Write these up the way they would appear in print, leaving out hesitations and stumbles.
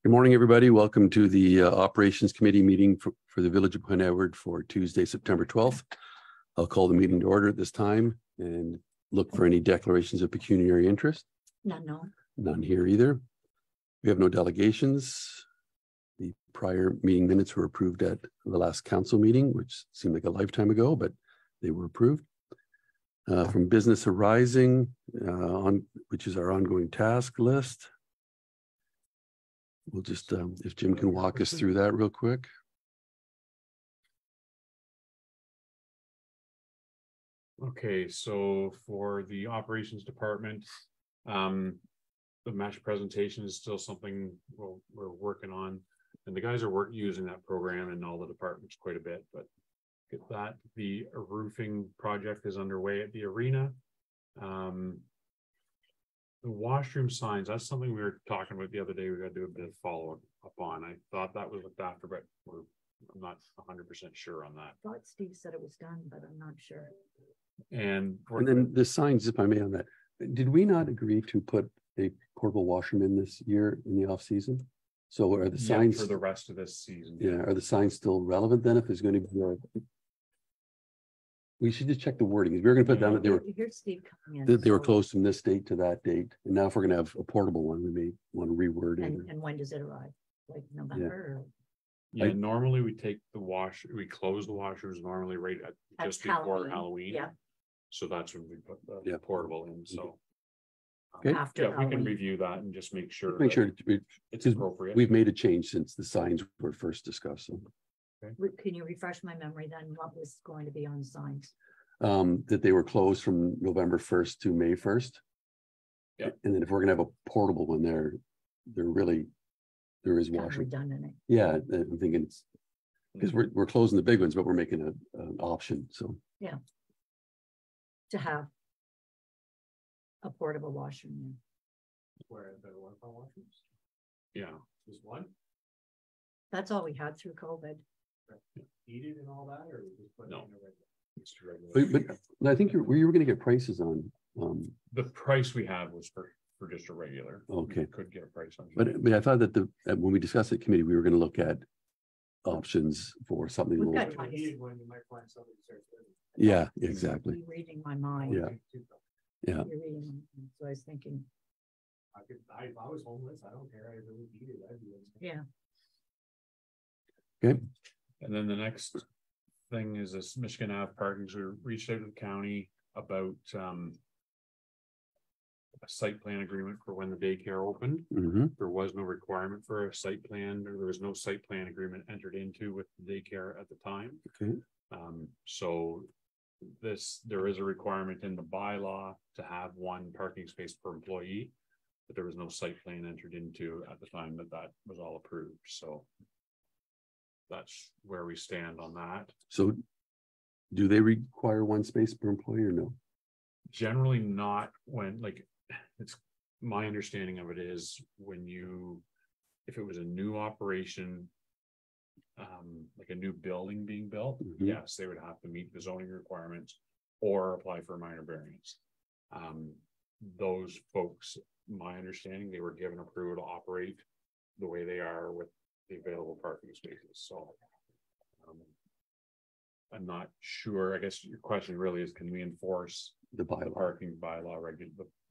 Good morning, everybody. Welcome to the Operations Committee meeting for the Village of Prince Edward for Tuesday, September 12th. I'll call the meeting to order at this time and look for any declarations of pecuniary interest. None here either. We have no delegations. The prior meeting minutes were approved at the last council meeting, which seemed like a lifetime ago, but they were approved. From business arising, which is our ongoing task list. We'll just, if Jim can walk us through that real quick. Okay, so for the operations department, the match presentation is still something we're working on, and the guys are using that program in all the departments quite a bit. But get that the roofing project is underway at the arena. The washroom signs, that's something we were talking about the other day. We got to do a bit of follow up on. I thought that was looked after, but I'm not 100% sure on that. I thought Steve said it was done, but I'm not sure. And then the signs, if I may, on that, did we not agree to put a portable washroom in this year in the off season? So are the signs for the rest of this season? Yeah, are the signs still relevant then? If there's going to be we should just check the wording. We're going to put down that they were here's Steve coming in. They were closed from this date to that date. And now if we're going to have a portable one, we may want to reword it. And when does it arrive? Like November? Yeah, normally we take we close the washers normally right at just before Halloween. Yeah. So that's when we put the portable in. So okay. After we can review that and just make sure it's appropriate. We've made a change since the signs were first discussed. So. Okay. Can you refresh my memory then? What was going to be on signs? That they were closed from November 1st to May 1st. Yeah. And then if we're gonna have a portable one there is washing. Redundant. Yeah, I'm thinking it's because we're closing the big ones, but we're making an option. So yeah. To have a portable washroom. Where the water washrooms? Yeah. Just one? That's all we had through COVID. Heated and all that, or just put no. But I think you were going to get prices on. The price we had was for just a regular. Okay. We could get a price on. But I thought that when we discussed it committee, we were going to look at options for something. We've got yeah, exactly. You're reading my mind. Yeah. Yeah. You're reading, so I was thinking. If I was homeless, I don't care. I really need it. I'd do it. Yeah. Okay. And then the next thing is this Michigan Ave parkings. We reached out to the county about a site plan agreement for when the daycare opened. Mm-hmm. There was no requirement for a site plan, or there was no site plan agreement entered into with the daycare at the time. Okay. So there is a requirement in the bylaw to have one parking space per employee, but there was no site plan entered into at the time that was all approved. So that's where we stand on that. So do they require one space per employee or no? Generally not. When it's my understanding of it is if it was a new operation, like a new building being built, mm-hmm. Yes, they would have to meet the zoning requirements or apply for a minor variance. Those folks, my understanding, they were given approval to operate the way they are with the available parking spaces. So I'm not sure. I guess your question really is, can we enforce the parking bylaw,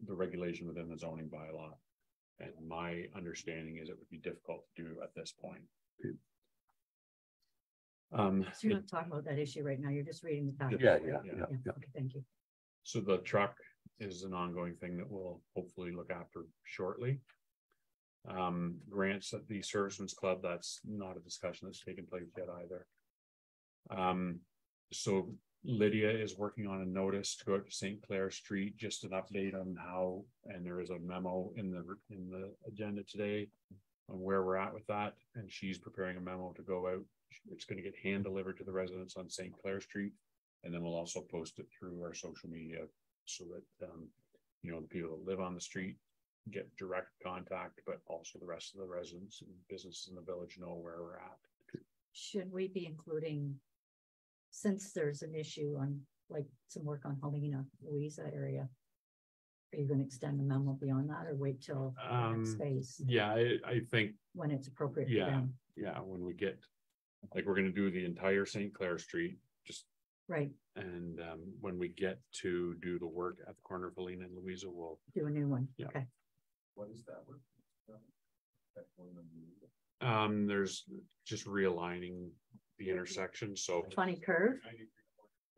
the regulation within the zoning bylaw? And my understanding is it would be difficult to do at this point. So you're not talking about that issue right now. You're just reading the document. Yeah. Okay, thank you. So the truck is an ongoing thing that we'll hopefully look after shortly. Grants at the Servicemen's Club, that's not a discussion that's taken place yet either. So Lydia is working on a notice to go out to St. Clair Street, just an update on how, and there is a memo in the agenda today on where we're at with that, and she's preparing a memo to go out. It's going to get hand delivered to the residents on St. Clair Street, and then we'll also post it through our social media so that the people that live on the street get direct contact, but also the rest of the residents and businesses in the village know where we're at. Should we be including, since there's an issue on like some work on Helena, Louisa area, Are you gonna extend the memo beyond that or wait till the next phase Yeah, I think, when it's appropriate for yeah, them? yeah, when we get, like, we're gonna do the entire St. Clair Street, just, Right, and when we get to do the work at the corner of Helena and Louisa, we'll, do a new one. Yeah. Okay, What is that work? there's just realigning the intersection, so, funny curve.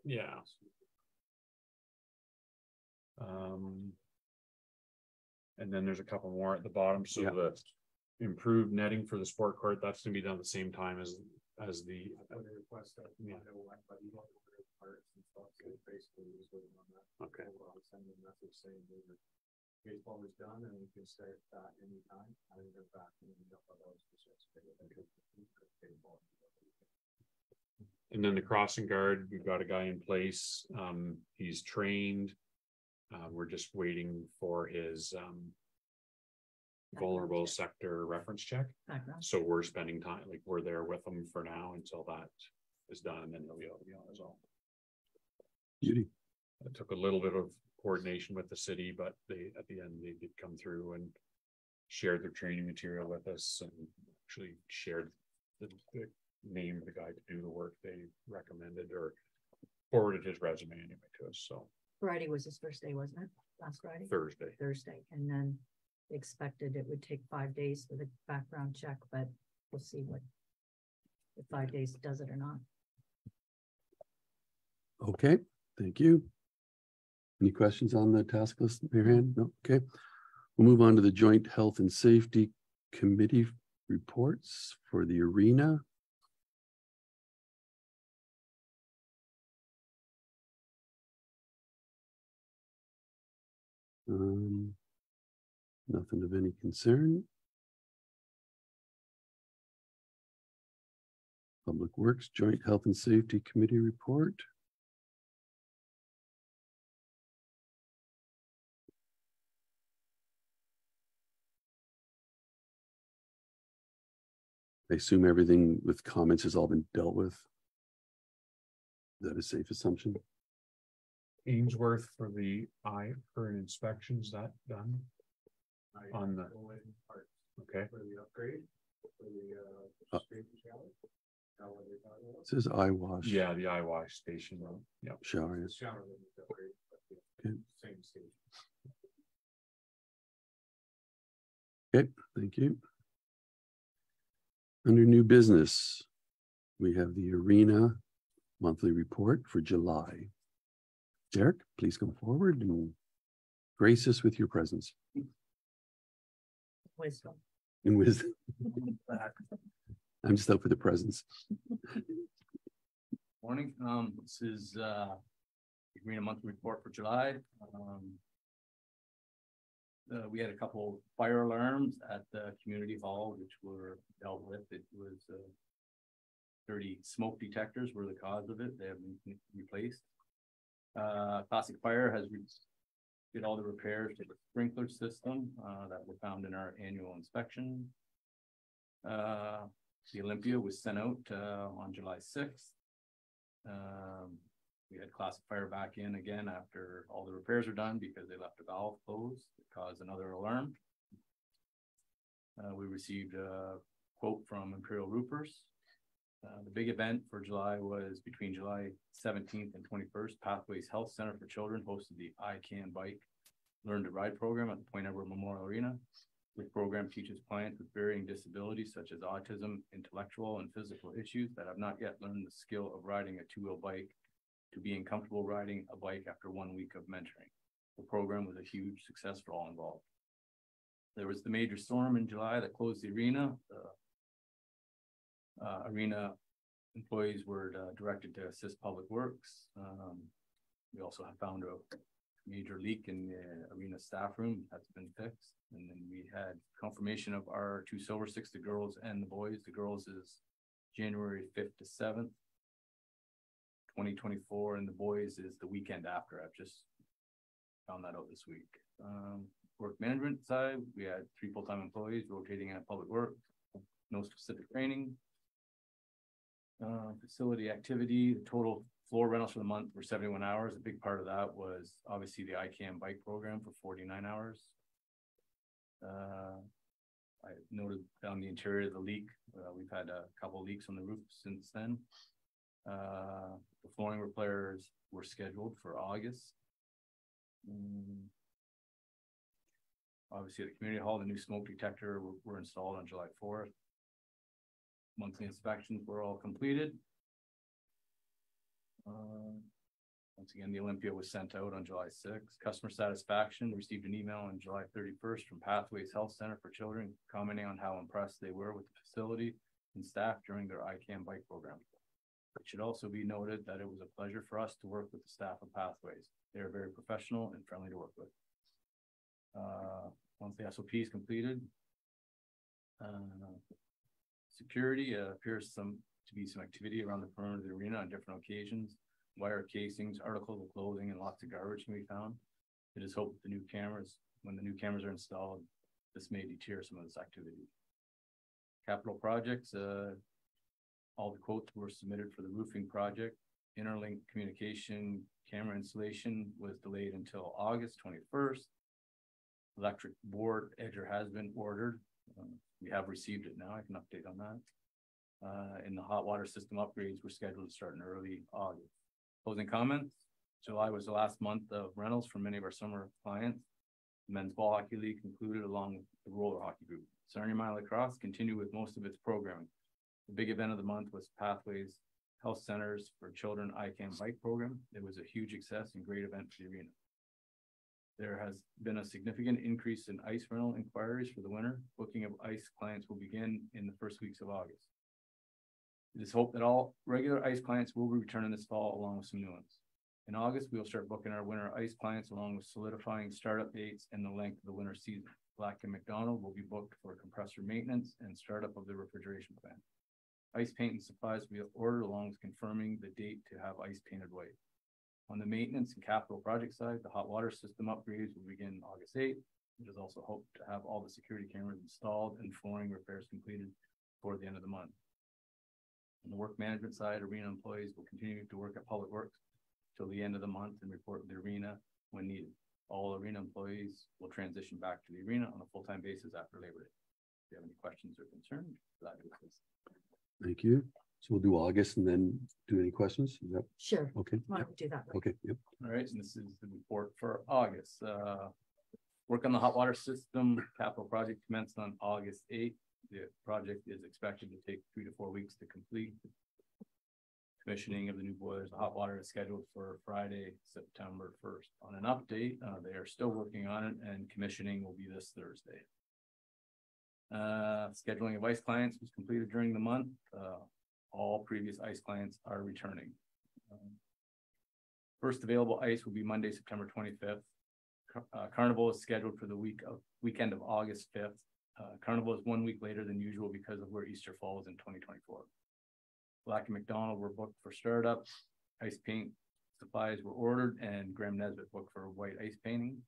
yeah. And then there's a couple more at the bottom, so Yeah. the improved netting for the sport court, that's gonna be done at the same time as the. Yeah. Okay. Baseball is done and we can start that anytime. I think they're back. And then the crossing guard, we've got a guy in place, he's trained. We're just waiting for his vulnerable sector reference check. Background. So we're spending time, like, we're there with him for now until that is done, and then he'll be able to be on his own. Beauty. It took a little bit of coordination with the city, but at the end, they did come through and shared their training material with us and actually shared the name of the guy to do the work they recommended, or forwarded his resume anyway to us, so. Friday was his first day, wasn't it? Last Friday? Thursday. And then expected it would take 5 days for the background check, but we'll see what if 5 days does it or not. Okay, thank you. Any questions on the task list, Marianne? No, okay. We'll move on to the Joint Health and Safety Committee reports for the arena. Nothing of any concern. Public Works Joint Health and Safety Committee report. I assume everything with comments has all been dealt with. Is that a safe assumption? Ainsworth for an inspection, is that done? On the, okay, For the upgrade, for the street shower. It says eye wash. yeah, the eye wash station, yeah. Shower. The Yes. shower that needs upgrade, but the Okay. same station. Okay, thank you. Under new business, we have the arena monthly report for July. Derek, please come forward and grace us with your presence Wisdom. and wisdom. I'm just out for the presents. Morning, this is Arena monthly report for July. We had a couple fire alarms at the community hall, which were dealt with. It was 30 smoke detectors were the cause of it. They have been replaced. Classic Fire has did all the repairs to the sprinkler system that were found in our annual inspection. The Olympia was sent out on July 6th. We had Classic Fire back in again after all the repairs were done because they left a valve closed. It caused another alarm. We received a quote from Imperial Roofers. The big event for July was between July 17th and 21st. Pathways Health Center for Children hosted the I Can Bike Learn to Ride program at the Point Edward Memorial Arena. This program teaches clients with varying disabilities such as autism, intellectual and physical issues that have not yet learned the skill of riding a two-wheel bike to being comfortable riding a bike after 1 week of mentoring. The program was a huge success for all involved. There was the major storm in July that closed the arena. Arena employees were directed to assist Public Works. We also have found a major leak in the arena staff room that's been fixed. And then we had confirmation of our 2 Silver Sticks, the girls and the boys. The girls is January 5th to 7th, 2024, and the boys is the weekend after. I've just found that out this week. Work management side, we had 3 full-time employees rotating at Public Works, no specific training. Facility activity, the total Floor rentals for the month were 71 hours. A big part of that was obviously the ICAM bike program for 49 hours. I noted on the interior of the leak, we've had a couple of leaks on the roof since then. The flooring repairs were scheduled for August. Obviously, at the community hall, the new smoke detector were installed on July 4th. Monthly inspections were all completed. Once again, the Olympia was sent out on July 6th. Customer satisfaction received an email on July 31st from Pathways Health Center for Children, commenting on how impressed they were with the facility and staff during their ICAM bike program. It should also be noted that it was a pleasure for us to work with the staff of Pathways. They are very professional and friendly to work with. Once the SOP is completed, security appears to be some activity around the perimeter of the arena on different occasions. Wire casings, articles of clothing, and lots of garbage can be found. It is hoped the new cameras, when the new cameras are installed, this may deter some of this activity. Capital projects, all the quotes were submitted for the roofing project. Interlink communication camera installation was delayed until August 21st. Electric board edger has been ordered. We have received it now. I can update on that. And the hot water system upgrades were scheduled to start in early August. Closing comments. July was the last month of rentals for many of our summer clients. The men's ball hockey league concluded along with the roller hockey group. Sarnia Minor Lacrosse continued with most of its programming. The big event of the month was Pathways Health Centers for Children ICAM bike program. It was a huge success and great event for the arena. There has been a significant increase in ice rental inquiries for the winter. Booking of ice clients will begin in the first weeks of August. It is hoped that all regular ice clients will be returning this fall along with some new ones. In August, we will start booking our winter ice clients along with solidifying startup dates and the length of the winter season. Black & McDonald will be booked for compressor maintenance and startup of the refrigeration plant. Ice paint and supplies will be ordered along with confirming the date to have ice painted white. On the maintenance and capital project side, the hot water system upgrades will begin August 8th. It is also hoped to have all the security cameras installed and flooring repairs completed before the end of the month. On the work management side, arena employees will continue to work at Public Works till the end of the month and report to the arena when needed. All arena employees will transition back to the arena on a full-time basis after Labor Day. If you have any questions or concerns, that is this. Thank you. So we'll do August and then do any questions. Is that Sure. okay? Why don't we do that? Okay. Yep. All right, and this is the report for August. Work on the hot water system capital project commenced on August 8th. The project is expected to take 3 to 4 weeks to complete. Commissioning of the new boilers, the hot water is scheduled for Friday, September 1st. On an update, they are still working on it and commissioning will be this Thursday. Scheduling of ice clients was completed during the month. All previous ice clients are returning. First available ice will be Monday, September 25th. Carnival is scheduled for the weekend of August 5th. Carnival is 1 week later than usual because of where Easter falls in 2024. Black & McDonald were booked for startup. Ice paint supplies were ordered and Graham Nesbitt booked for white ice painting.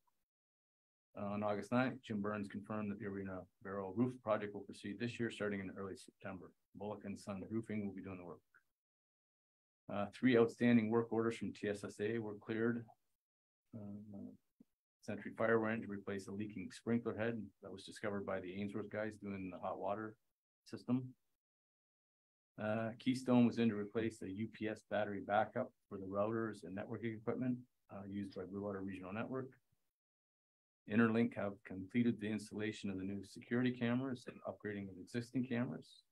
On August 9th, Jim Burns confirmed that the arena barrel roof project will proceed this year, starting in early September. Bullock & Sons Roofing will be doing the work. 3 outstanding work orders from TSSA were cleared. Century Fire went to replace a leaking sprinkler head that was discovered by the Ainsworth guys doing the hot water system. Keystone was in to replace the UPS battery backup for the routers and networking equipment used by Blue Water Regional Network. Interlink have completed the installation of the new security cameras and upgrading of existing cameras.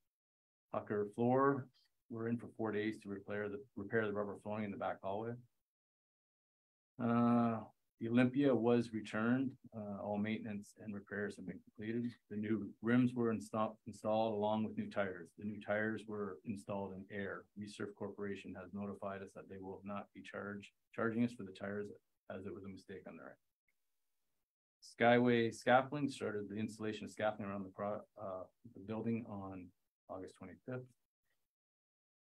Hucker Floor, we're in for 4 days to repair the rubber flooring in the back hallway. The Olympia was returned. All maintenance and repairs have been completed. The new rims were installed along with new tires. The new tires were installed in air. Resurf Corporation has notified us that they will not be charging us for the tires as it was a mistake on their end. Skyway Scaffolding started the installation of scaffolding around the building on August 25th.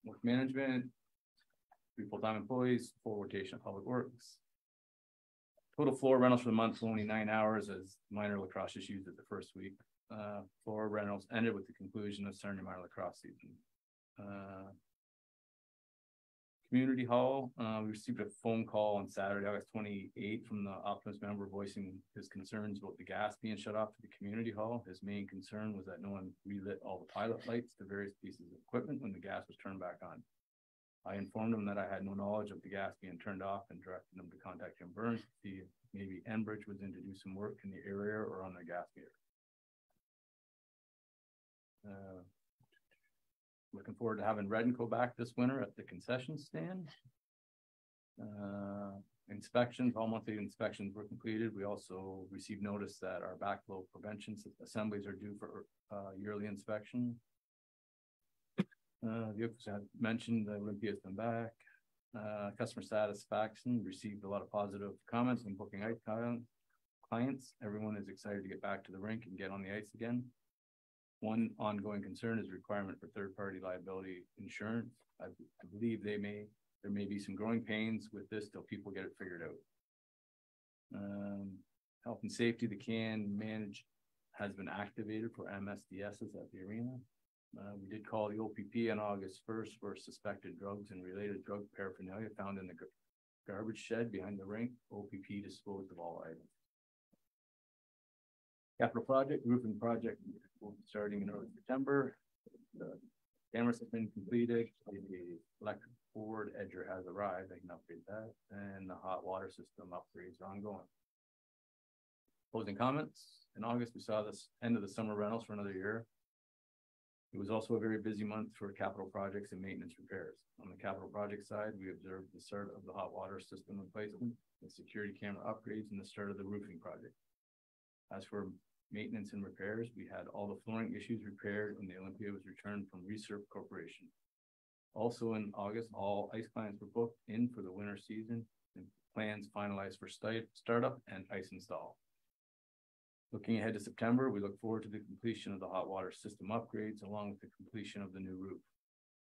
Work management, 3 full-time employees, full rotation of Public Works. Total floor rentals for the month were only 9 hours as minor lacrosse just used it the first week. Floor rentals ended with the conclusion of Sarnia Minor Lacrosse season. Community Hall, we received a phone call on Saturday, August 28th, from the Optimus member voicing his concerns about the gas being shut off to the community hall. His main concern was that no one relit all the pilot lights to various pieces of equipment when the gas was turned back on. I informed him that I had no knowledge of the gas being turned off and directed him to contact Jim Burns to see if maybe Enbridge was in to do some work in the area or on their gas meter. Looking forward to having Redco back this winter at the concession stand. Inspections, all monthly inspections were completed. We also received notice that our backflow prevention assemblies are due for yearly inspection. As I mentioned, the Olympia's been back. Customer satisfaction, received a lot of positive comments on booking ice clients. Everyone is excited to get back to the rink and get on the ice again. One ongoing concern is requirement for third-party liability insurance. I believe there may be some growing pains with this till people get it figured out. Health and safety, the CAN manage has been activated for MSDSs at the arena. We did call the OPP on August 1st for suspected drugs and related drug paraphernalia found in the garbage shed behind the rink. OPP disposed of all items. Capital project, roofing project will be starting in early September. The cameras have been completed. The electric board edger has arrived. I can upgrade that. And the hot water system upgrades are ongoing. Closing comments. In August, we saw this end of the summer rentals for another year. It was also a very busy month for capital projects and maintenance repairs. On the capital project side, we observed the start of the hot water system replacement, the security camera upgrades, and the start of the roofing project. As for maintenance and repairs, we had all the flooring issues repaired and the Olympia was returned from Resurf Corporation. Also in August, all ice clients were booked in for the winter season and plans finalized for startup and ice install. Looking ahead to September, we look forward to the completion of the hot water system upgrades along with the completion of the new roof.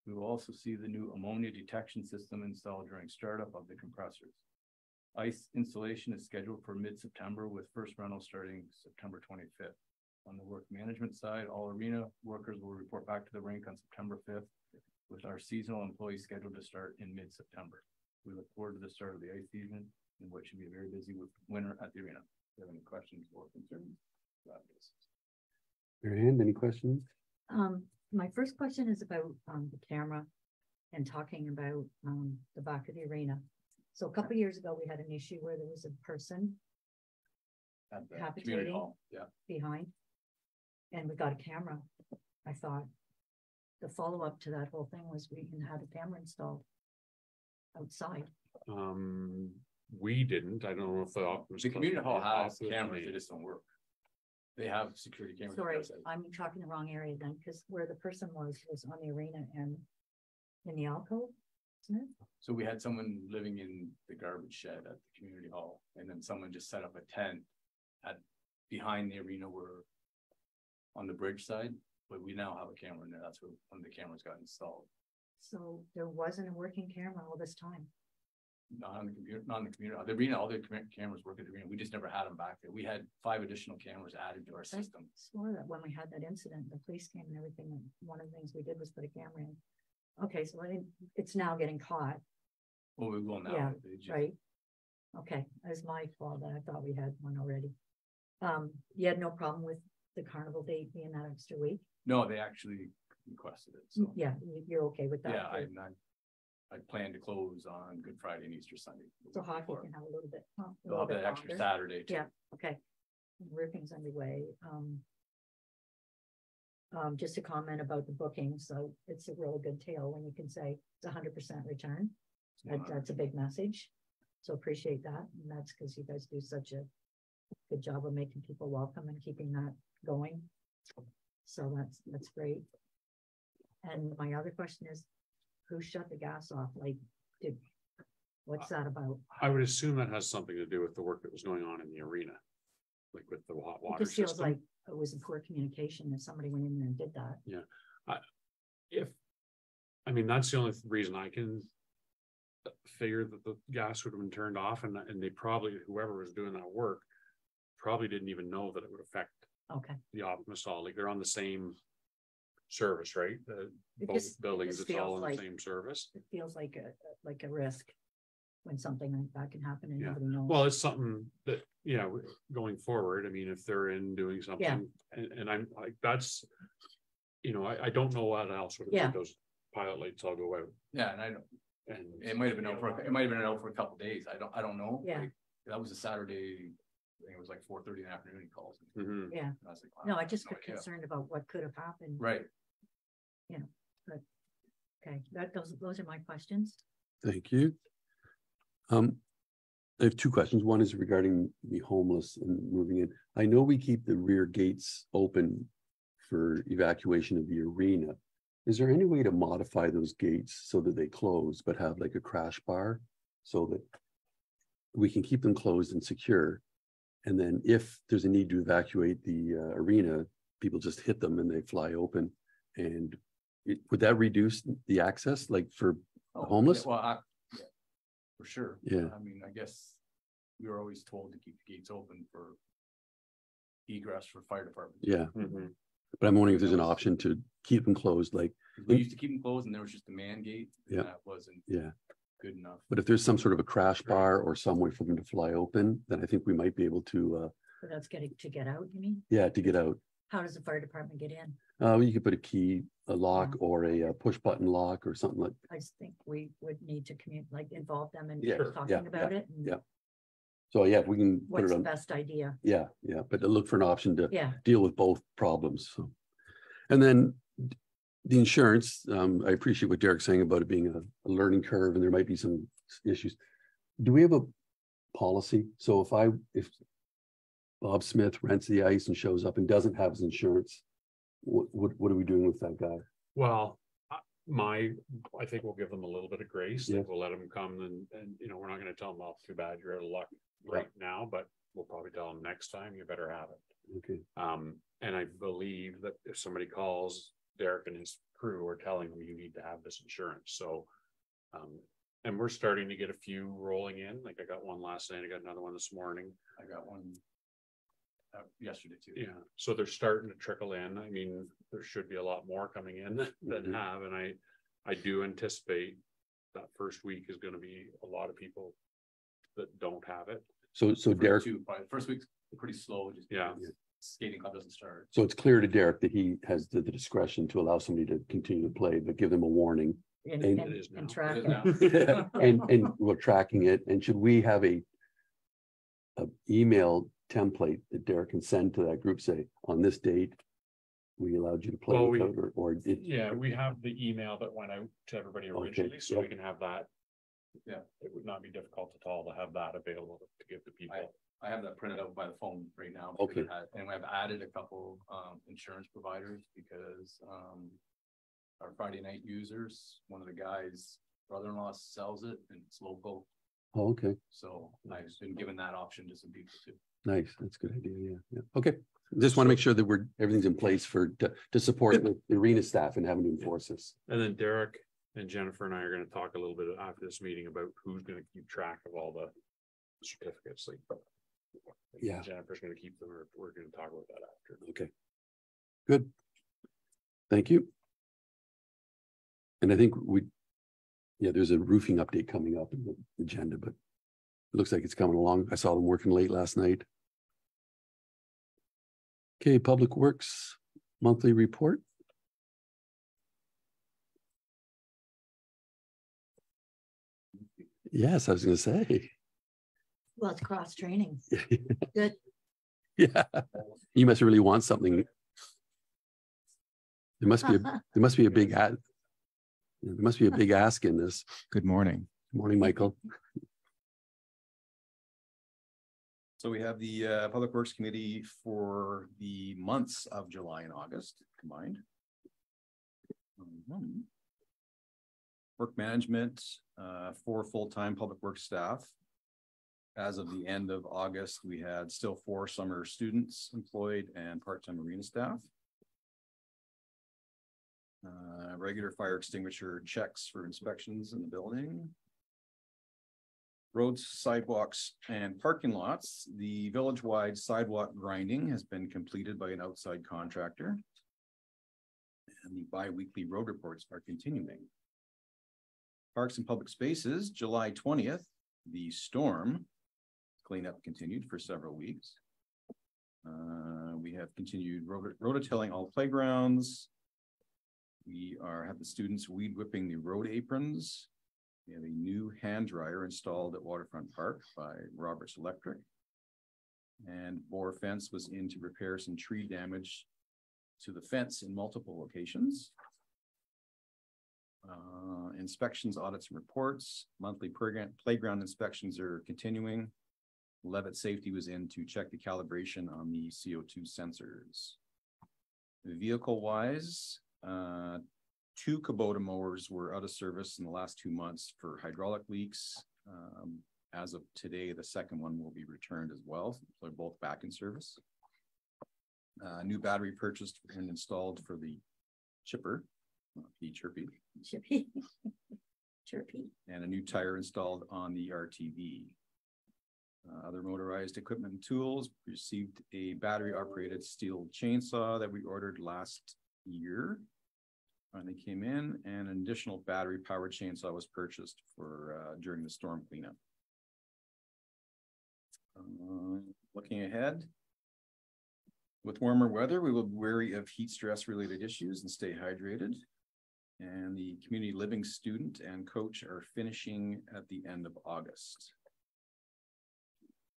We will also see the new ammonia detection system installed during startup of the compressors. Ice installation is scheduled for mid-September with first rental starting September 25th. On the work management side, all arena workers will report back to the rink on September 5th with our seasonal employees scheduled to start in mid-September. We look forward to the start of the ice season, in which should be very busy with winter at the arena. If you have any questions or concerns about this? Mary Ann, any questions? My first question is about the camera and talking about the back of the arena. So a couple of years ago, we had an issue where there was a person At the community habitating hall, yeah. behind, and we got a camera. I thought the follow-up to that whole thing was we can have a camera installed outside. We didn't. I don't know if The community hall has cameras, they just don't work. They have security cameras. Sorry, I'm talking the wrong area then, because where the person was on the arena and in the alcove, isn't it? So we had someone living in the garbage shed at the community hall, and then someone just set up a tent at behind the arena where on the bridge side, but we now have a camera in there. That's where one of the cameras got installed. So there wasn't a working camera all this time. Not on the computer, not on the computer. The arena, all the cameras work at the arena. We just never had them back there. We had 5 additional cameras added to our system. I swore that when we had that incident, the police came and everything, and one of the things we did was put a camera in. Okay, so it's now getting caught. Well, we will now. Yeah, They just- right. Okay, that was my fault that I thought we had one already. You had no problem with the carnival date being that extra week? No, they actually requested it. So Yeah, you're okay with that? yeah, I plan to close on Good Friday and Easter Sunday. So hockey can have a little bit. A They'll little have bit that extra longer. Saturday too. Yeah, okay. Roofing's underway. Just a comment about the booking. So it's a really good tale when you can say it's 100% return. That's a big message. So appreciate that. And that's because you guys do such a good job of making people welcome and keeping that going. So that's great. And my other question is, who shut the gas off? Like, what's that about? I would assume that has something to do with the work that was going on in the arena, like with the hot It water just feels system. like it was a poor communication if somebody went in there and did that. That's the only reason I can figure that the gas would have been turned off, and they probably, whoever was doing that work probably didn't even know that it would affect Okay, the Optimus hall. Like they're on the same service, right? The It both just- buildings, just it's all feels in like- the same service. It feels like a risk when something like that can happen and Yeah. nobody knows. Well, it's something that, going forward, I mean, if they're in doing something, and I'm like, that's. I don't know what else would Yeah. make those pilot lights all go out, Yeah, and I don't, and. it might have been out for, it might have been out for a couple days. I don't know. Yeah. Like, that was a Saturday, I think it was like 4:30 in the afternoon, he calls me. Mhm. Yeah, And I was like, wow, no, I just no got idea. concerned about what could have happened. Right. Okay, those are my questions. Thank you. I have two questions. One is regarding the homeless and moving in. I know we keep the rear gates open for evacuation of the arena. Is there any way to modify those gates so that they close, but have like a crash bar so that we can keep them closed and secure? And then if there's a need to evacuate the arena, people just hit them and they fly open. And would that reduce the access, like for Oh, homeless? yeah, well, yeah, for sure. Yeah. I mean, I guess we were always told to keep the gates open for egress for fire department. Yeah, Mhm. but I'm wondering if there's an option to keep them closed, like, We used to keep them closed and there was just a man gate. and Yeah. That wasn't yeah. good enough. But if there's some sort of a crash bar or some way for them to fly open, then I think we might be able to, So that's to get out, you mean? to get out. How does the fire department get in? You could put a key, a lock, Yeah. or a push button lock or something like. I just think we would need to Yeah, involve them in yeah, talking about it. and yeah. So yeah, if we can put What's it the on, best idea? yeah, but to look for an option to Yeah, deal with both problems. So, and then the insurance, I appreciate what Derek's saying about it being a learning curve and there might be some issues. Do we have a policy? So if Bob Smith rents the ice and shows up and doesn't have his insurance, what are we doing with that guy? Well, I think we'll give them a little bit of grace, Yeah. like we'll let them come and, we're not gonna tell them, oh, too bad, you're out of luck right now, but we'll probably tell them next time, you better have it. Okay, And I believe that if somebody calls, Derek and his crew are telling them you need to have this insurance, so. And we're starting to get a few rolling in, like I got one last night, I got another one this morning. I got one yesterday too. Yeah, so they're starting to trickle in. I mean, there should be a lot more coming in than Mhm. have, and I do anticipate that first week is gonna be a lot of people that don't have it. so Derek, Probably first week's pretty slow, just. Yeah. because Skating club doesn't start. so it's clear to Derek that he has the discretion to allow somebody to continue to play, but give them a warning. and, And- and, It is now. and track It it. is now. And we're tracking it, and should we have a email template that Derek can send to that group, say, on this date, we allowed you to play Well, without, or it, Yeah, we have the email that went out to everybody originally, so we can have that. Yeah. It would not be difficult at all to have that available to give to people. I have that printed out by the phone right now. Okay. And I've added a couple insurance providers because our Friday night users, one of the guys' brother-in-law sells it and it's local. oh, okay, So I've been given that option to some people too. nice, that's a good idea, yeah, okay. Just want to make sure that everything's in place to support the arena staff and having to enforce this. And then Derek and Jennifer and I are gonna talk a little bit after this meeting about who's gonna keep track of all the certificates, like. Yeah. Jennifer's gonna keep them, or we're gonna talk about that after. Okay. Good. Thank you. And I think there's a roofing update coming up in the agenda, but it looks like it's coming along. I saw them working late last night. Okay, Public Works monthly report. Yes, I was gonna say. Well, it's cross training. Good. Yeah, you must really want something. There must be a big there must be a big ask in this. Good morning. Morning, Michael. So we have the Public Works Committee for the months of July and August combined. Work management, 4 full-time public works staff. As of the end of August, we had still 4 summer students employed and part-time arena staff. Regular fire extinguisher checks for inspections in the building. Roads, sidewalks, and parking lots. The village-wide sidewalk grinding has been completed by an outside contractor. And the bi-weekly road reports are continuing. Parks and Public Spaces, July 20th, the storm cleanup continued for several weeks. We have continued rototilling all playgrounds. We have the students weed whipping the road aprons. We have a new hand dryer installed at Waterfront Park by Roberts Electric. And Boar Fence was in to repair some tree damage to the fence in multiple locations. Inspections, audits, and reports. Monthly playground inspections are continuing. Levitt Safety was in to check the calibration on the CO2 sensors. Vehicle-wise, 2 Kubota mowers were out of service in the last 2 months for hydraulic leaks. As of today, the second one will be returned as well. So they're both back in service. New battery purchased and installed for the chipper, Chirpy. Chirpy. Chirpy. And a new tire installed on the RTV. Other motorized equipment and tools, received a battery operated steel chainsaw that we ordered last year. Finally came in, and an additional battery powered chainsaw was purchased for during the storm cleanup. Looking ahead, with warmer weather, we will be wary of heat stress related issues and stay hydrated. And the community living student and coach are finishing at the end of August.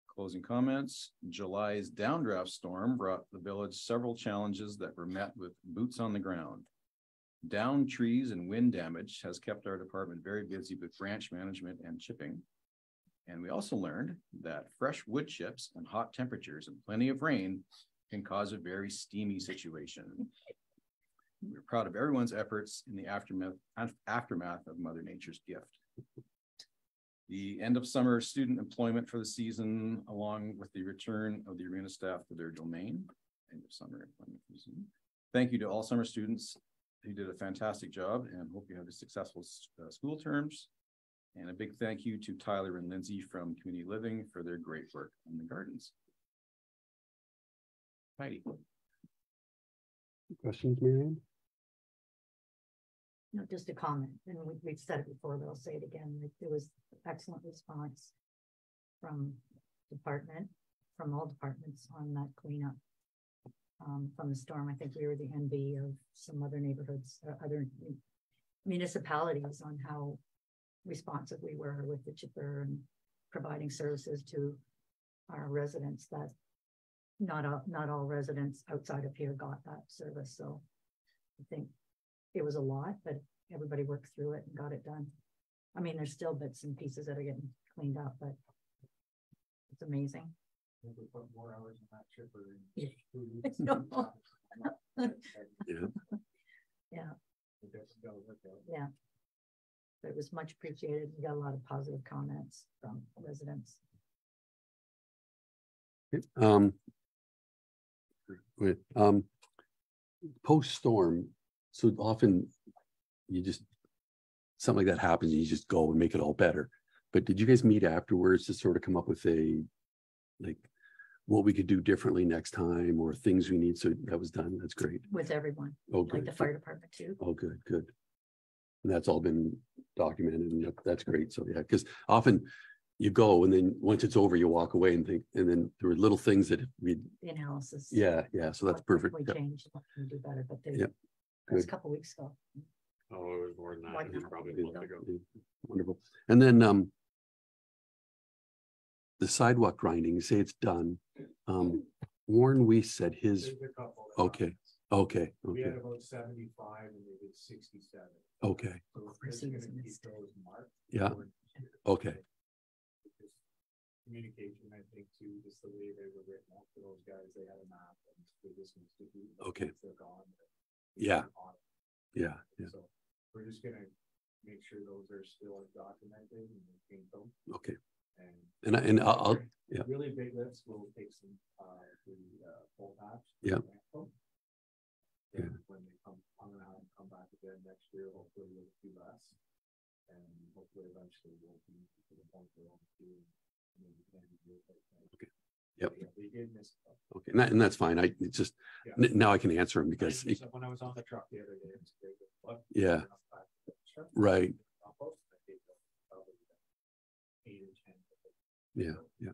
Closing comments, July's downdraft storm brought the village several challenges that were met with boots on the ground. Down trees and wind damage has kept our department very busy with branch management and chipping. And we also learned that fresh wood chips and hot temperatures and plenty of rain can cause a very steamy situation. We're proud of everyone's efforts in the aftermath of Mother Nature's gift. The end of summer student employment for the season, along with the return of the arena staff to their domain. End of summer employment for the season. Thank you to all summer students who did a fantastic job, and hope you have a successful school terms. And a big thank you to Tyler and Lindsay from Community Living for their great work on the gardens. Heidi. Questions, Marianne? No, just a comment, and we've said it before, but I'll say it again. Like, there was excellent response from all departments on that cleanup from the storm. I think we were the envy of some other neighborhoods, other municipalities, on how responsive we were with the chipper and providing services to our residents. That not all residents outside of here got that service. So I think it was a lot, but everybody worked through it and got it done. I mean, there's still bits and pieces that are getting cleaned up, but it's amazing. We put more hours in that chipper. Yeah. Yeah. But it was much appreciated. We got a lot of positive comments from residents. Post-storm, so often you just, something like that happens, and you just go and make it all better. But did you guys meet afterwards to sort of come up with like what we could do differently next time, or things we need? So that was done. That's great. With everyone. Oh, good. Like the fire department too. Oh, good. And that's all been documented, and that's great. So yeah, because often you go, and then once it's over, you walk away and think, and then there were little things that we. The analysis. Yeah. So that's perfect. We changed. What can we do better? But Yeah. that was a couple weeks ago. Oh, it was more than that. It was probably a month ago. Wonderful. And then the sidewalk grinding, you say it's done. Warren Weiss said his. There's a couple of Okay. We had about 75 and they did 67. Okay. So we're just gonna keep those marked. Yeah. Okay. Communication, I think, too, just the way they were written up for those guys, they had a map and they just need to do. Okay. They're gone. Yeah. Yeah. So we're just gonna make sure those are still documented and paint them. Okay. And I'll yeah. Really big lifts will take some the full patch. Yeah. And when they come, I'm gonna have them come back again next year, hopefully we'll do less. And hopefully eventually we'll be to the point where we'll do maybe 10 years. Okay. Yep. Yeah, they did miss. Okay, and that's fine. It's just, Yeah. now I can answer them because, When I was on the truck the other day, it was great. What? yeah, right. Compost, I think that's probably 8 or 10. Yeah, yeah.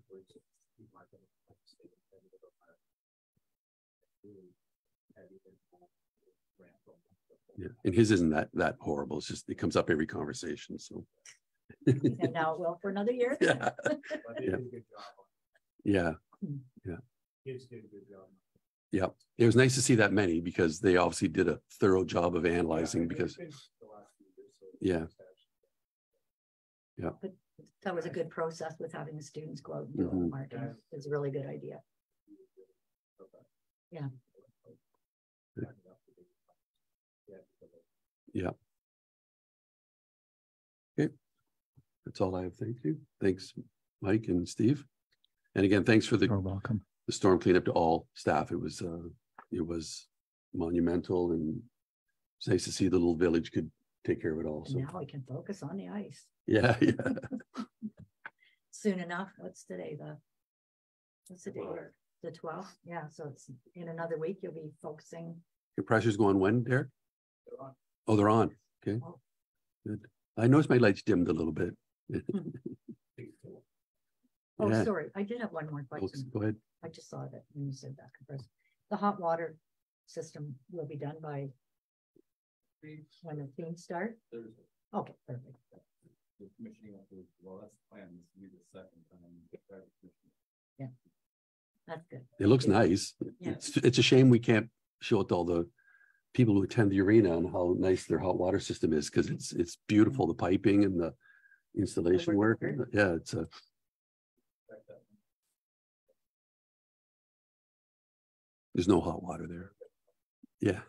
Yeah, and his isn't that horrible. It's just, it comes up every conversation, so. And now it will for another year. Yeah, But they Yeah. did a good job. yeah, Kids did a good job. yeah. It was nice to see that many because they obviously did a thorough job of analyzing Yeah, because, it's been the last few years, so Yeah. That was a good process with having the students go out and do Mhm. it, Mark. and It's a really good idea. Yeah. yeah. Okay. That's all I have. Thank you. Thanks, Mike and Steve. And again, thanks for You're welcome. the storm cleanup to all staff. It was monumental, and it's nice to see the little village could take care of it all. And So, now we can focus on the ice yeah, yeah. soon enough. What's today? What's the day? The 12th? Yeah, so it's in another week, you'll be focusing. Your pressure's going when, Derek? Oh, they're on. Okay. Good. I noticed my lights dimmed a little bit. Oh, Yeah. sorry, I did have one more Go question. go ahead. I just saw that when you said that compressor. The hot water system will be done by when the themes start? Okay, perfect. The commissioning of the, well, that's the plan, this will be the second time. That's good. It looks nice. Yeah. It's a shame we can't show it to all the people who attend the arena and how nice their hot water system is, because it's beautiful, the piping and the installation work. work. Yeah, it's a. There's no hot water there. Yeah.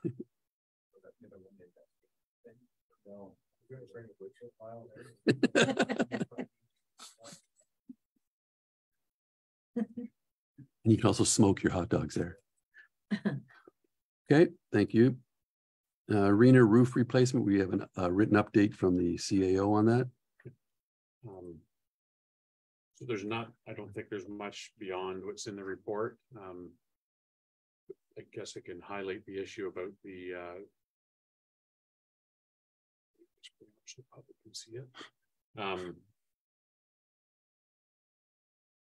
And you can also smoke your hot dogs there. Okay, thank you. Arena roof replacement, we have a written update from the CAO on that. So there's not, I don't think there's much beyond what's in the report. I guess I can highlight the issue about the so the public can see it.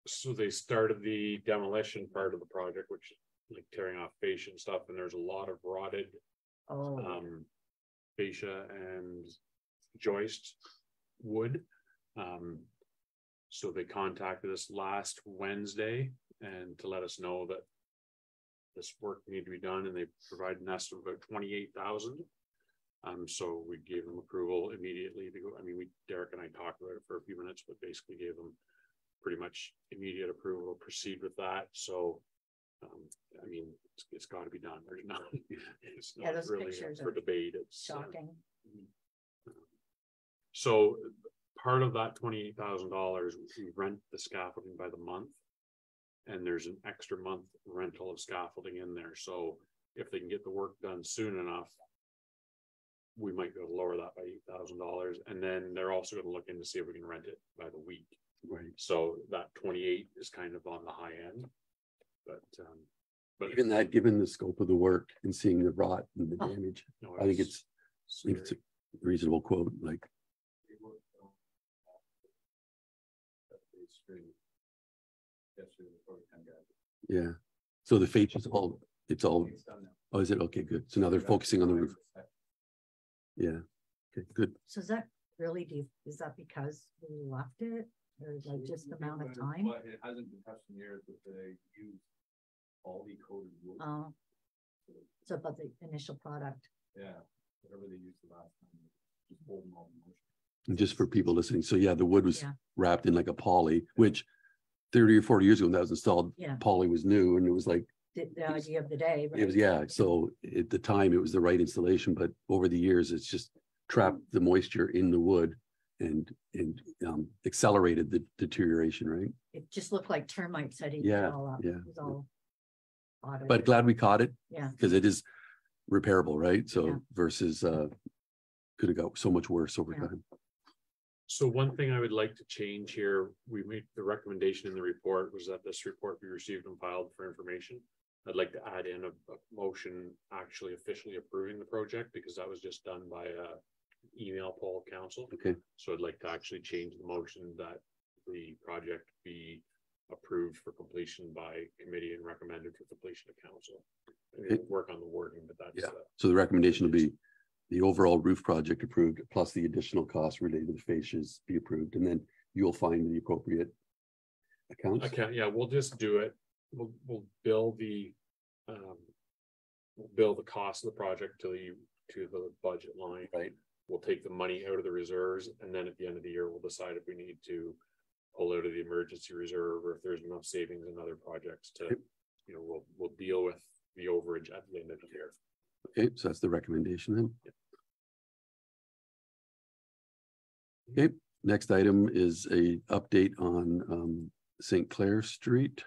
So they started the demolition part of the project, which is like tearing off fascia and stuff, and there's a lot of rotted Oh, fascia and joist wood. So they contacted us last Wednesday and to let us know that this work needed to be done, and they provided an estimate of about 28,000. So we gave them approval immediately to go. I mean, Derek and I talked about it for a few minutes, but basically gave them pretty much immediate approval to proceed with that. So I mean, it's got to be done. There's not, it's Yeah, not those really pictures for are debate. It's shocking. so part of that $28,000, we rent the scaffolding by the month, and there's an extra month rental of scaffolding in there. So if they can get the work done soon enough, we might be able to lower that by $8,000. And then they're also going to look into see if we can rent it by the week. Right. So that 28 is kind of on the high end, but Even that, given the scope of the work and seeing the rot and the Oh. damage, no, I think it's a reasonable quote, like, yeah. So the fascia is all, it's all, oh, is it? Okay, good. So now they're focusing on the roof. Yeah. Okay, good. So is that really deep? Is that because we left it or like just the amount of time? But it hasn't been touched in years, but they use all the coated wood. So about the initial product. Yeah, whatever they used the last time, just hold them all in motion. And just for people listening, so yeah, the wood was Yeah. wrapped in like a poly, which 30 or 40 years ago when that was installed, Yeah. poly was new, and it was like, The idea of the day. it was, yeah, so at the time it was the right installation, but over the years, it's just trapped the moisture in the wood and accelerated the deterioration, right? It just looked like termites had eaten Yeah, it all up. yeah. It was all. audited. But glad we caught it, Yeah, because it is repairable, right? Yeah. So versus could have got so much worse over Yeah. time. So one thing I would like to change here, we made the recommendation in the report was that this report be received and filed for information. I'd like to add in a motion actually officially approving the project, because that was just done by a email poll of council. Okay. So I'd like to actually change the motion that the project be approved for completion by committee and recommended for completion to council. Okay. We'll work on the wording, but that's Yeah. So the recommendation will be the overall roof project approved, plus the additional costs related to the fascias be approved, and then you'll find the appropriate accounts. Okay, yeah, we'll just do it. We'll bill the cost of the project to the budget line. Right. We'll take the money out of the reserves, and then at the end of the year, we'll decide if we need to pull out of the emergency reserve, or if there's enough savings in other projects to, you know, we'll deal with the overage at the end of the year. Okay, so that's the recommendation then. Okay, next item is a update on St. Clair Street.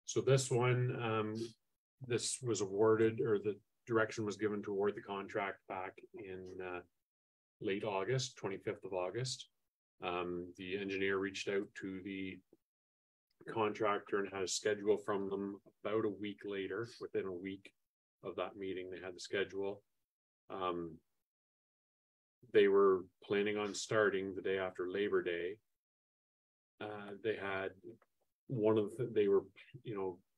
So this one, this was awarded, or the direction was given to award the contract back in late August, 25th of August. The engineer reached out to the contractor and had a schedule from them about a week later. Within a week of that meeting, they had the schedule. They were planning on starting the day after Labor Day. They had they were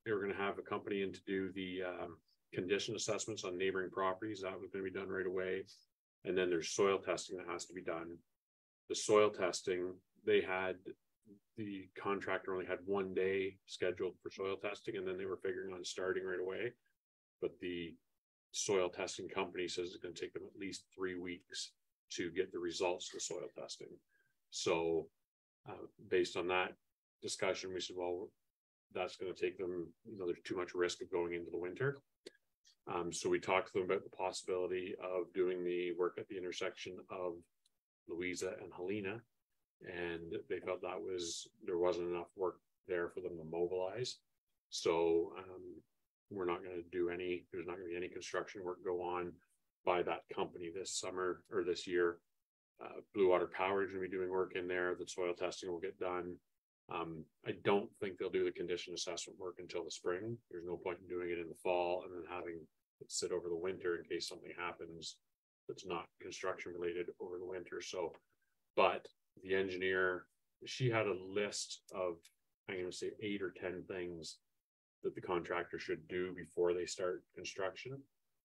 going to have a company in to do the condition assessments on neighboring properties. That was going to be done right away. And then there's soil testing that has to be done. The soil testing, the contractor only had 1 day scheduled for soil testing, and then they were figuring on starting right away. But the soil testing company says it's going to take them at least 3 weeks to get the results of the soil testing. So based on that discussion, we said, well, that's going to take them, there's too much risk of going into the winter. So we talked to them about the possibility of doing the work at the intersection of Louisa and Helena, and they felt there wasn't enough work there for them to mobilize. So we're not going to do there's not going to be any construction work go on by that company this summer or this year. Blue Water Power is going to be doing work in there. The soil testing will get done. I don't think they'll do the condition assessment work until the spring. There's no point in doing it in the fall and then having it sit over the winter in case something happens that's not construction related over the winter. So, but the engineer, she had a list of, I'm going to say 8 or 10 things that the contractor should do before they start construction.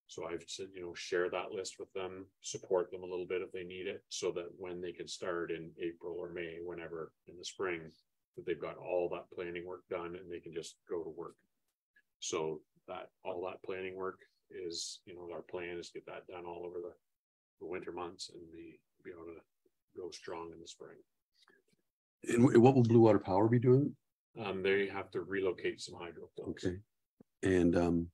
So I've said, share that list with them, support them a little bit if they need it, so that when they can start in April or May, whenever in the spring, that they've got all that planning work done and they can just go to work. So that all that planning work is, our plan is to get that done all over the winter months and be able to go strong in the spring. And what will Blue Water Power be doing? They have to relocate some hydro poles. Okay. And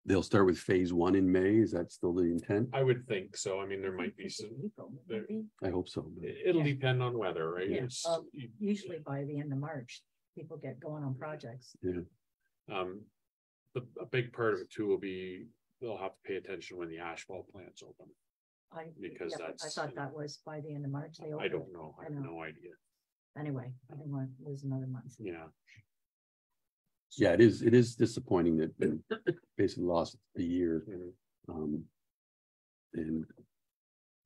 they'll start with phase 1 in May. Is that still the intent? I would think so. I mean, there might be some. I hope so. It'll depend on weather, right? Yeah. Usually by the end of March, people get going on projects. Yeah. A big part of it too will be they'll have to pay attention when the asphalt plant's open. Because I thought that was by the end of March. I don't know. I have no idea. Anyway, I don't want to lose another month. Yeah. Yeah, it is disappointing that they basically lost a year. And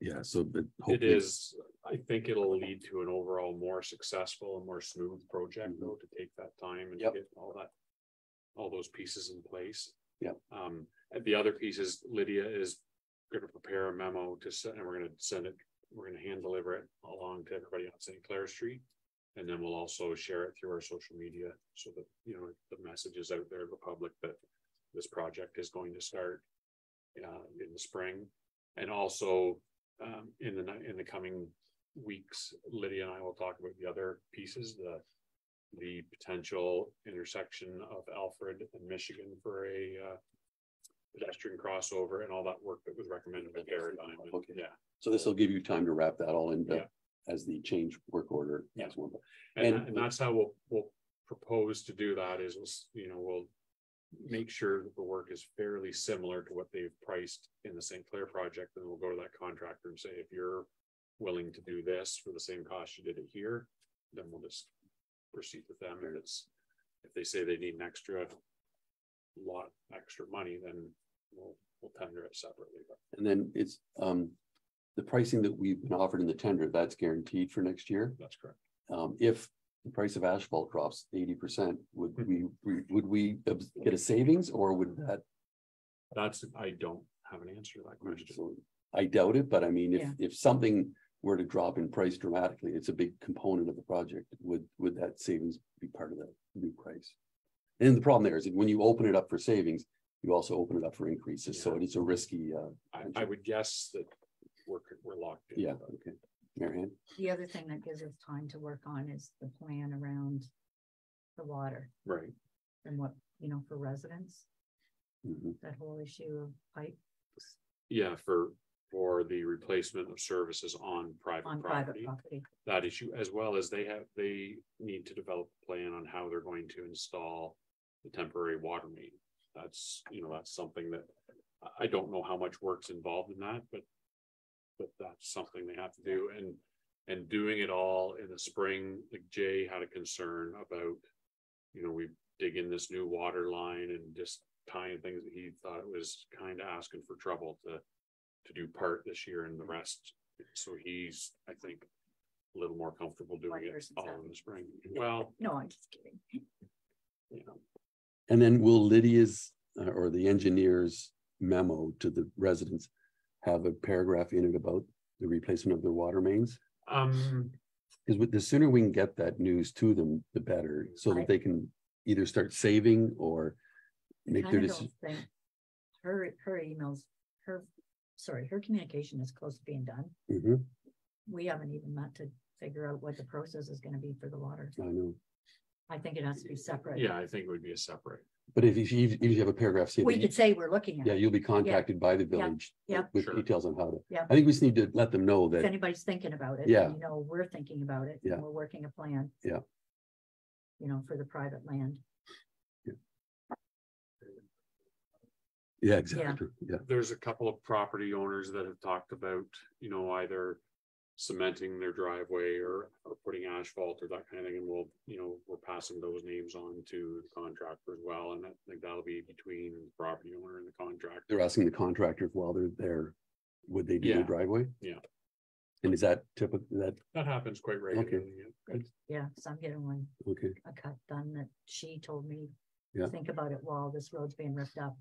yeah, so but it is, I think it'll lead to an overall more successful and more smooth project though, to take that time and get all those pieces in place. Yeah. And the other pieces, Lydia is going to prepare a memo to send, and we're going to send it, we're going to hand deliver it along to everybody on St. Clair Street. And then we'll also share it through our social media so that, the message is out there to the public that this project is going to start in the spring. And also in the coming weeks, Lydia and I will talk about the other pieces, the potential intersection of Alfred and Michigan for a pedestrian crossover and all that work that was recommended by Paradigm. Okay. Yeah. So this will give you time to wrap that all in as the change work order. Yeah. As well. And that's how we'll propose to do that is, make sure that the work is fairly similar to what they've priced in the St. Clair project, then we'll go to that contractor and say, if you're willing to do this for the same cost you did it here, then we'll just proceed with them. And if they say they need an extra money, then we'll tender it separately. But And then it's, the pricing that we've been offered in the tender, that's guaranteed for next year. that's correct. If the price of asphalt drops 80%, would we get a savings, or would that? I don't have an answer to that question. So I doubt it, but I mean, Yeah. if something were to drop in price dramatically, it's a big component of the project. Would that savings be part of that new price? And the problem there is that when you open it up for savings, you also open it up for increases. So Yeah. it's a risky. I would guess that we're locked in. Yeah. but Okay. Mary Ann? The other thing that gives us time to work on is the plan around the water Right. and what, for residents, Mhm. that whole issue of pipe Yeah, for the replacement of services on private on private property. property. That issue, as well as they need to develop a plan on how they're going to install the temporary water main. That's something that I don't know how much work's involved in that, but that's something they have to do. And doing it all in the spring, like Jay had a concern about, we dig in this new water line and just tying things that he thought it was kind of asking for trouble to do part this year and the rest. So he's, I think, a little more comfortable doing it person's all happy. in the spring. Well, No, I'm just kidding. And then will Lydia's or the engineer's memo to the residents have a paragraph in it about the replacement of their water mains? Because the sooner we can get that news to them, the better, so that they can either start saving or make their Kind of decision. don't think her emails, her communication is close to being done. Mhm, We haven't even met to figure out what the process is gonna be for the water. I know, I think it has to be separate. yeah, I think it would be a separate. but if you have a paragraph, say We that could say we're looking at yeah, it. you'll be contacted by the village. yeah. With Sure. details on how to. Yeah. I think we just need to let them know If that, anybody's thinking about it. Yeah. We're thinking about it. Yeah. And we're working a plan. Yeah. For the private land. yeah, exactly, yeah. There's a couple of property owners that have talked about, either cementing their driveway or putting asphalt or that kind of thing. And we're passing those names on to the contractor as well. And I think that'll be between the property owner and the contractor. They're asking the contractor if while they're there, would they do Yeah. the driveway? Yeah. And is that typical, that, That happens quite regularly. yeah. Yeah, so I'm getting okay, a cut done that she told me. Yeah. Think about it while this road's being ripped up.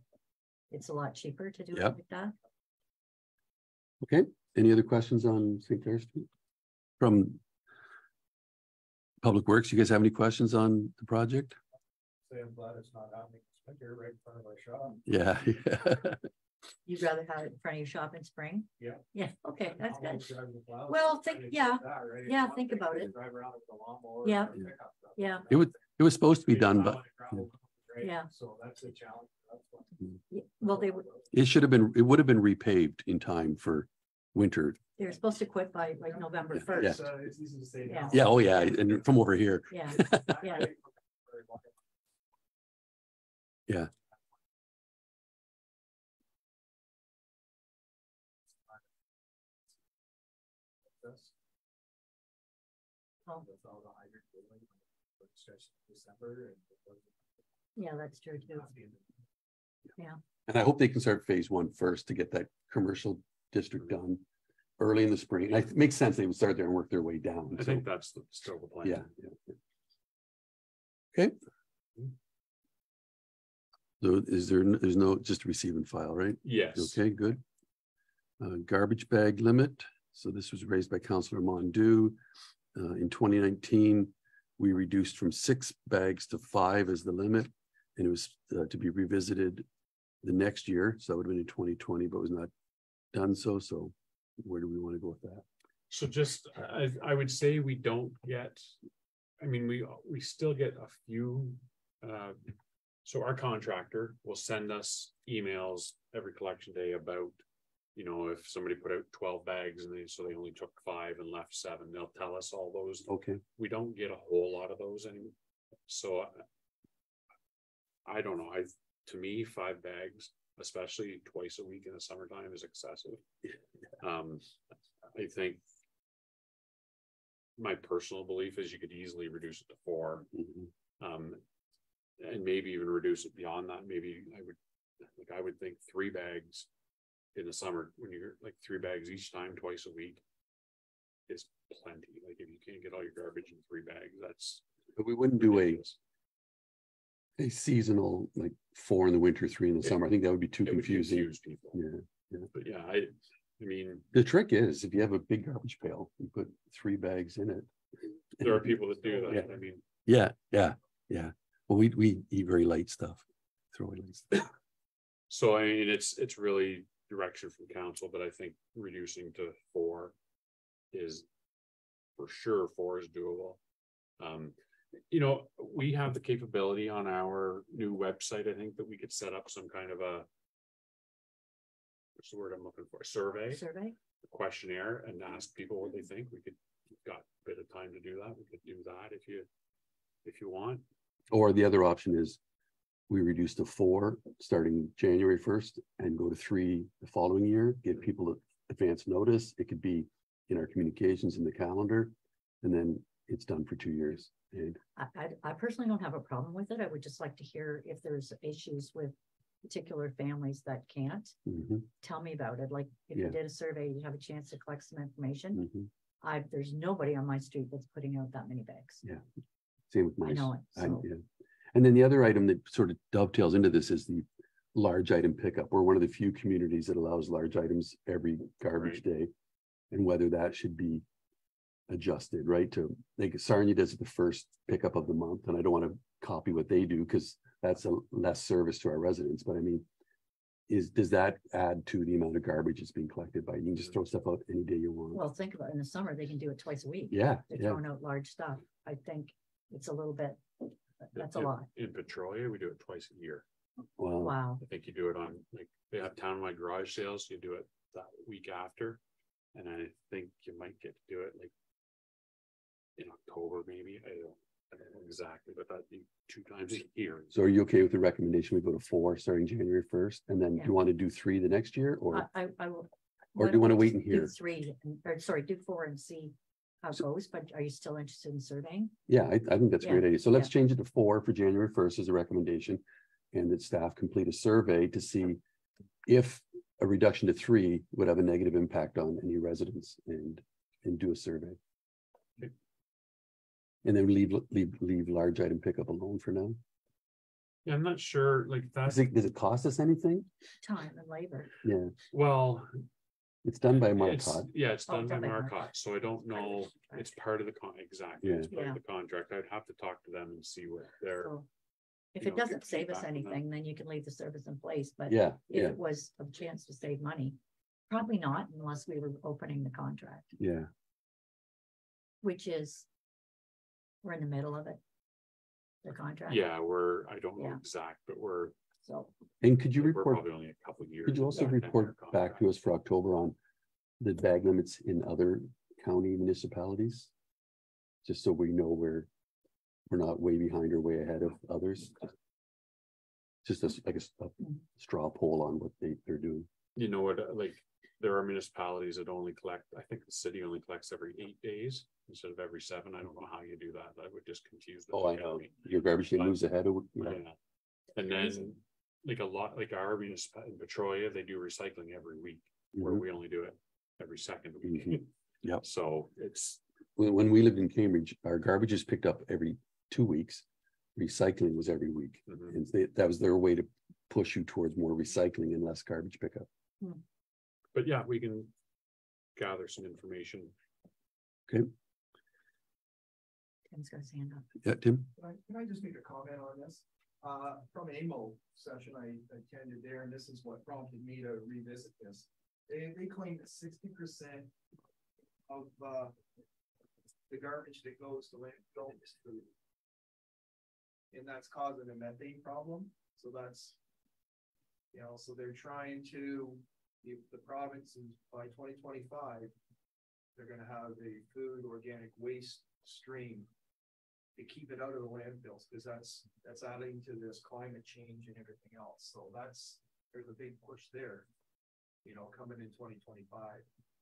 It's a lot cheaper to do it Yeah. like that. okay. Any other questions on St. Clair Street? From Public Works, you guys have any questions on the project? Say I'm glad it's not happening. It's like you're right in front of my shop. Yeah. You'd rather have it in front of your shop in spring? Yeah. Yeah, okay, that's good. Almost driving the plow. Well, And it's yeah, that, right? yeah, It's think not about like you it. Drive around with the lawnmower. Yeah. and pickup truck. Yeah. It was supposed to be done, but Right? Yeah. So that's a challenge. That's what. Yeah, well, they were it would have been repaved in time for winter. supposed to quit by like November Yeah. first. It's easy to say Yeah. now. Yeah, oh yeah, and from over here. Yeah, Not yeah. great for very long. Yeah. Oh. With all the hydrant drilling, it starts in December and it goes Yeah, that's true too. past the end of And I hope they can start phase 1 first to get that commercial district done early in the spring. And it makes sense they would start there and work their way down. I So, think that's still the plan. yeah. Okay. So there's no, just receive and file, right? Yes. Okay, good. Garbage bag limit. So this was raised by Councillor Mondu. In 2019, we reduced from 6 bags to 5 as the limit. And it was to be revisited the next year. So that would have been in 2020, but was not done so. So where do we want to go with that? So just, I would say we don't get, we still get a few, so our contractor will send us emails every collection day about, if somebody put out 12 bags and so they only took 5 and left 7, they'll tell us all those. Okay, We don't get a whole lot of those anymore. So I don't know. to me, 5 bags, especially twice a week in the summertime, is excessive. I think my personal belief is you could easily reduce it to 4. And maybe even reduce it beyond that. Maybe I would think 3 bags in the summer, when you're like 3 bags each time, twice a week, is plenty. Like if you can't get all your garbage in 3 bags, that's. But we wouldn't do ridiculous. a seasonal, like 4 in the winter, 3 in the summer. I think that would be too It would confusing. confuse people. Yeah. But yeah, I mean, The trick is, if you have a big garbage pail, you put 3 bags in it. there are people that do that. Yeah. I mean, Yeah. Well, we eat very light stuff. Throw away light stuff. so I mean, it's really direction from council, but I think reducing to 4 is for sure. 4 is doable. You know, we have the capability on our new website, I think, that we could set up some kind of what's the word I'm looking for? Survey, questionnaire, and ask people what they think. We've got a bit of time to do that. We could do that if you want. Or the other option is we reduce to 4 starting January 1st and go to 3 the following year, give people advance notice. It could be in our communications in the calendar, and then it's done for 2 years. And I personally don't have a problem with it. I would just like to hear if there's issues with particular families that can't. Tell me about it. Like if you did a survey, you have a chance to collect some information. There's nobody on my street that's putting out that many bags. Yeah. Same with mine. I know it. So. And then the other item that sort of dovetails into this is the large item pickup. We're one of the few communities that allows large items every garbage day. And whether that should be adjusted, right? To like Sarnia does it the first pickup of the month, and I don't want to copy what they do because that's a less service to our residents. But I mean, does that add to the amount of garbage that's being collected by? You can just throw stuff out any day you want. Well, think about it. In the summer, they can do it twice a week. Yeah. They're throwing out large stuff. I think it's a little bit, that's a lot. In Petrolia, we do it twice a year. Wow. I think you do it on, like, they have townwide garage sales, you do it that week after. And I think you might get to do it like in October, maybe. I don't know exactly, but that'd be 2 times a year. So are you okay with the recommendation? We go to 4 starting January 1st, and then Yeah. you want to do 3 the next year, or I will. or do you want to wait and hear? Do 3, or sorry, do 4 and see how it goes, but are you still interested in surveying? Yeah, I think that's a great Yeah, idea. So let's change it to 4 for January 1st as a recommendation. And that staff complete a survey to see if a reduction to 3 would have a negative impact on any residents, and do a survey. Okay. And then leave large item pickup alone for now. Yeah, I'm not sure, like that's, Does it cost us anything? Time and labor. Yeah, well, it's done by it's Marcotte. it's Oh, done by done by Marcotte, so I don't know, it's part of the exactly, it's part Yeah. of the contract. I'd have to talk to them and see what they're. So if you it know, doesn't get save us feedback from them. anything, then you can leave the service in place, but Yeah, if yeah, it was a chance to save money, probably not unless we were opening the contract, yeah. which is, we're in the middle of it. The contract. Yeah, I don't know Yeah. exact, but we're So, And could you we're report, probably only a couple of years. could you also into that report 10-year back to us for October on the bag limits in other county municipalities? Just so we know we're not way behind or way ahead of others. Just as like a straw poll on what they're doing. You know what, like, there are municipalities that only collect, I think the city only collects every 8 days instead of every 7. I don't know how you do that. That would just confuse the. Oh, I know. Your garbage day moves ahead of. Yeah. And Crazy. then, like a lot, like our municipality in Petrolia, they do recycling every week, where Mhm. we only do it every second week. Mhm. Yep. So it's, When we lived in Cambridge, our garbage is picked up every 2 weeks. Recycling was every week. mhm. And that was their way to push you towards more recycling and less garbage pickup. But yeah, we can gather some information. Tim's got his hand up. Yeah, Tim? Can I just make a comment on this? From AMO session I attended there, and this is what prompted me to revisit this. They claim that 60% of, the garbage that goes to landfill is food. And that's causing a methane problem, so that's, so they're trying to, if the province is by 2025, they're gonna have a food organic waste stream to keep it out of the landfills, because that's adding to this climate change and everything else. So there's a big push there, you know, coming in 2025,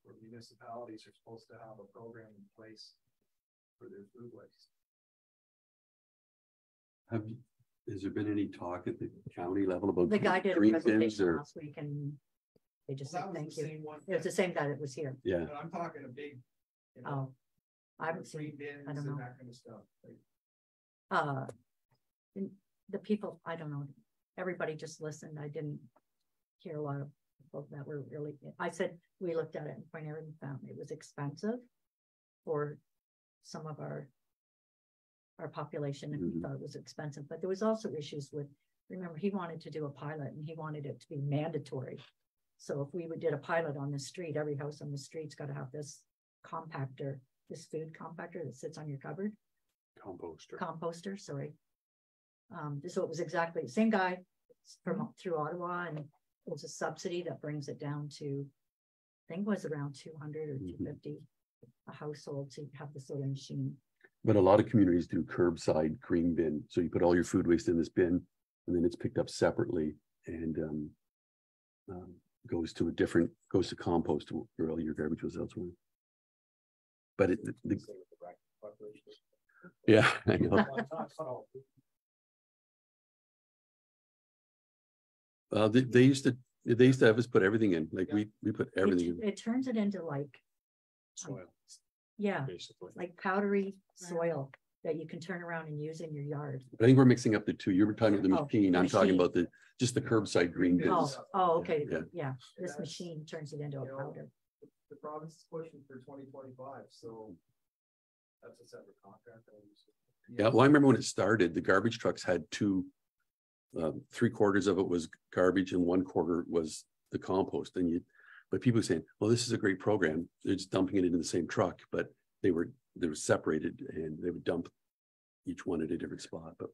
where municipalities are supposed to have a program in place for their food waste. Has there been any talk at the county level about The guy did a green bins presentation or? last week and they just That said, was thank the you. same one. It was the same guy that was here. Yeah, But I'm talking a big, you know, Oh, I haven't free seen, bins I don't and know. that kind of stuff. Like, The people, I don't know, everybody just listened. I didn't hear a lot of people that were really, I said, we looked at it in Point Air and found it was expensive for some of our population, and we Mhm. thought it was expensive, but there was also issues with, remember, he wanted to do a pilot and he wanted it to be mandatory. So if we did a pilot on the street, every house on the street's got to have this compactor, this food compactor that sits on your cupboard. Composter, sorry. So it was exactly the same guy from through Ottawa, and it was a subsidy that brings it down to, I think it was around 200 or 250 a household to have this little machine. but a lot of communities do curbside green bin. So you put all your food waste in this bin and then it's picked up separately and goes to compost where all your garbage was elsewhere. But yeah, I know. They used to have us put everything in, like we put everything in. It turns it into like, Soil, yeah, basically. like powdery soil that you can turn around and use in your yard. I think we're mixing up the two. You were talking about the Oh, machine. the I'm talking machine. about just the curbside green bins. Okay, Yeah. yeah, this machine turns it into a powder. the province is pushing for 2025, so that's a separate contract. Yeah, well, I remember when it started, the garbage trucks had two, 3/4 of it was garbage and 1/4 was the compost. But people were saying, well, this is a great program. They're just dumping it into the same truck, but they were separated and they would dump each one at a different spot. But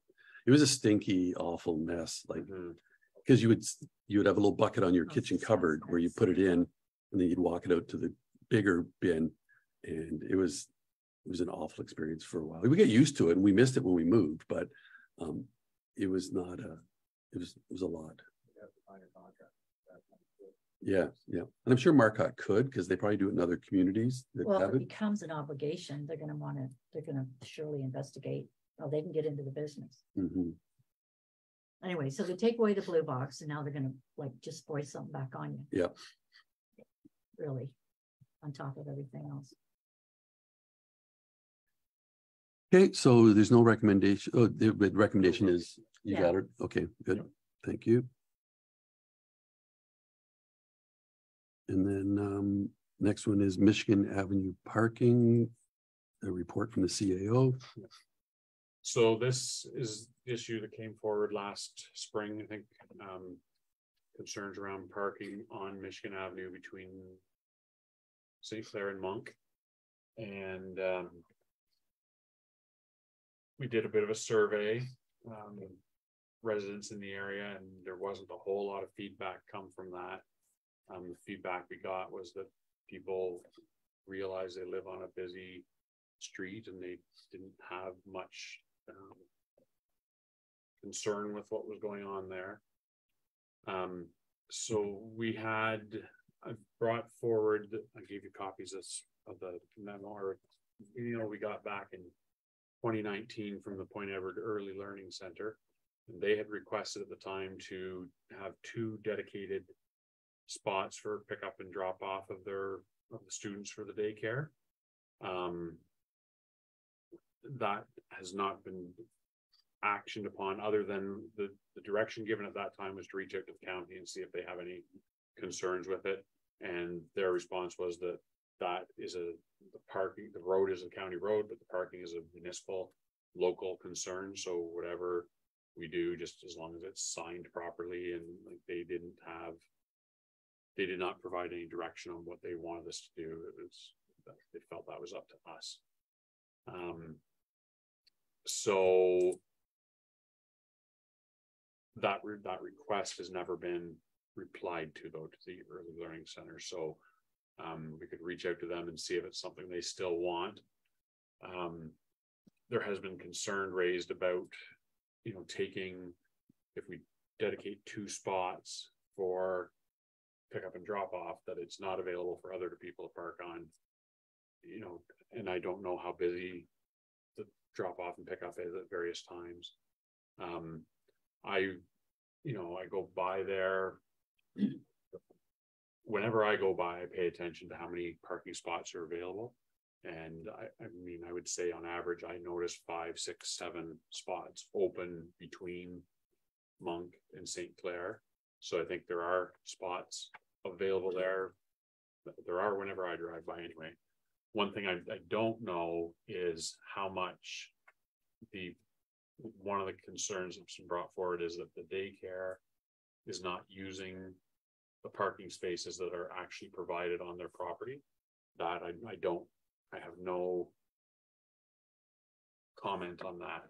it was a stinky, awful mess. Like, because you would have a little bucket on your kitchen cupboard where you put it in, and then you'd walk it out to the bigger bin, and it was an awful experience for a while. We get used to it, and we missed it when we moved, but it was not it was a lot. Yeah, yeah, and I'm sure Marcotte could, because they probably do it in other communities that Well, if have it it. becomes an obligation, they're gonna surely investigate how they can get into the business. Mhm. Anyway, so they take away the blue box and now they're gonna like just voice something back on you. Yeah. Really, on top of everything else. Okay, so there's no recommendation. Oh, the recommendation is, you Yeah. got it? Okay, good. Thank you. And then next one is Michigan Avenue parking, a report from the CAO. So this is the issue that came forward last spring, I think, concerns around parking on Michigan Avenue between St. Clair and Monk. And we did a bit of a survey, residents in the area, and there wasn't a whole lot of feedback come from that. The feedback we got was that people realize they live on a busy street and they didn't have much concern with what was going on there. So I brought forward, I gave you copies of the memo or email we got back in 2019 from the Point Edward Early Learning Center. And they had requested at the time to have 2 dedicated spots for pickup and drop off of the students for the daycare. That has not been actioned upon, other than the direction given at that time was to reach out to the county and see if they have any concerns with it. And their response was that is the road is a county road, but the parking is a municipal local concern. So whatever we do, just as long as it's signed properly, and like they did not provide any direction on what they wanted us to do. They felt that was up to us. So that request has never been replied to, though, to the Early Learning Center. So we could reach out to them and see if it's something they still want. there has been concern raised about, you know, taking, if we dedicate 2 spots for pickup and drop off, that it's not available for other people to park on, you know, and I don't know how busy the drop off and pickup is at various times. You know, I go by there. Whenever I go by, I pay attention to how many parking spots are available. And I mean, I would say on average, I notice 5, 6, 7 spots open between Monk and St. Clair. So I think there are spots available there. There are whenever I drive by anyway. One thing I don't know is how much one of the concerns that's been brought forward is that the daycare is not using the parking spaces that are actually provided on their property. That I have no comment on that.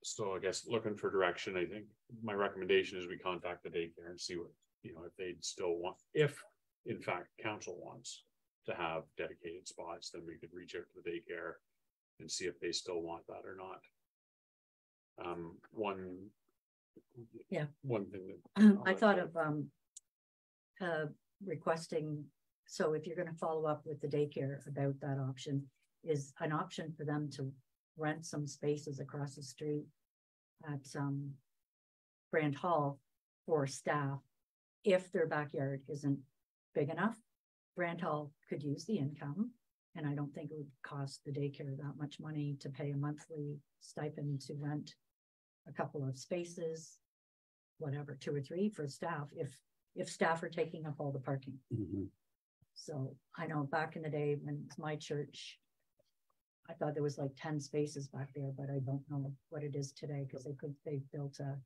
So I guess looking for direction, I think my recommendation is we contact the daycare and see what, you know, if they'd still want, if in fact council wants to have dedicated spots, then we could reach out to the daycare and see if they still want that or not. One thing that I thought of requesting, so if you're gonna follow up with the daycare about that option, is an option for them to rent some spaces across the street at Brand Hall for staff if their backyard isn't big enough. Brand Hall could use the income, and I don't think it would cost the daycare that much money to pay a monthly stipend to rent a couple of spaces, whatever, 2 or 3 for staff, if staff are taking up all the parking. Mhm. So I know back in the day when it's my church, I thought there was like 10 spaces back there, but I don't know what it is today because they built a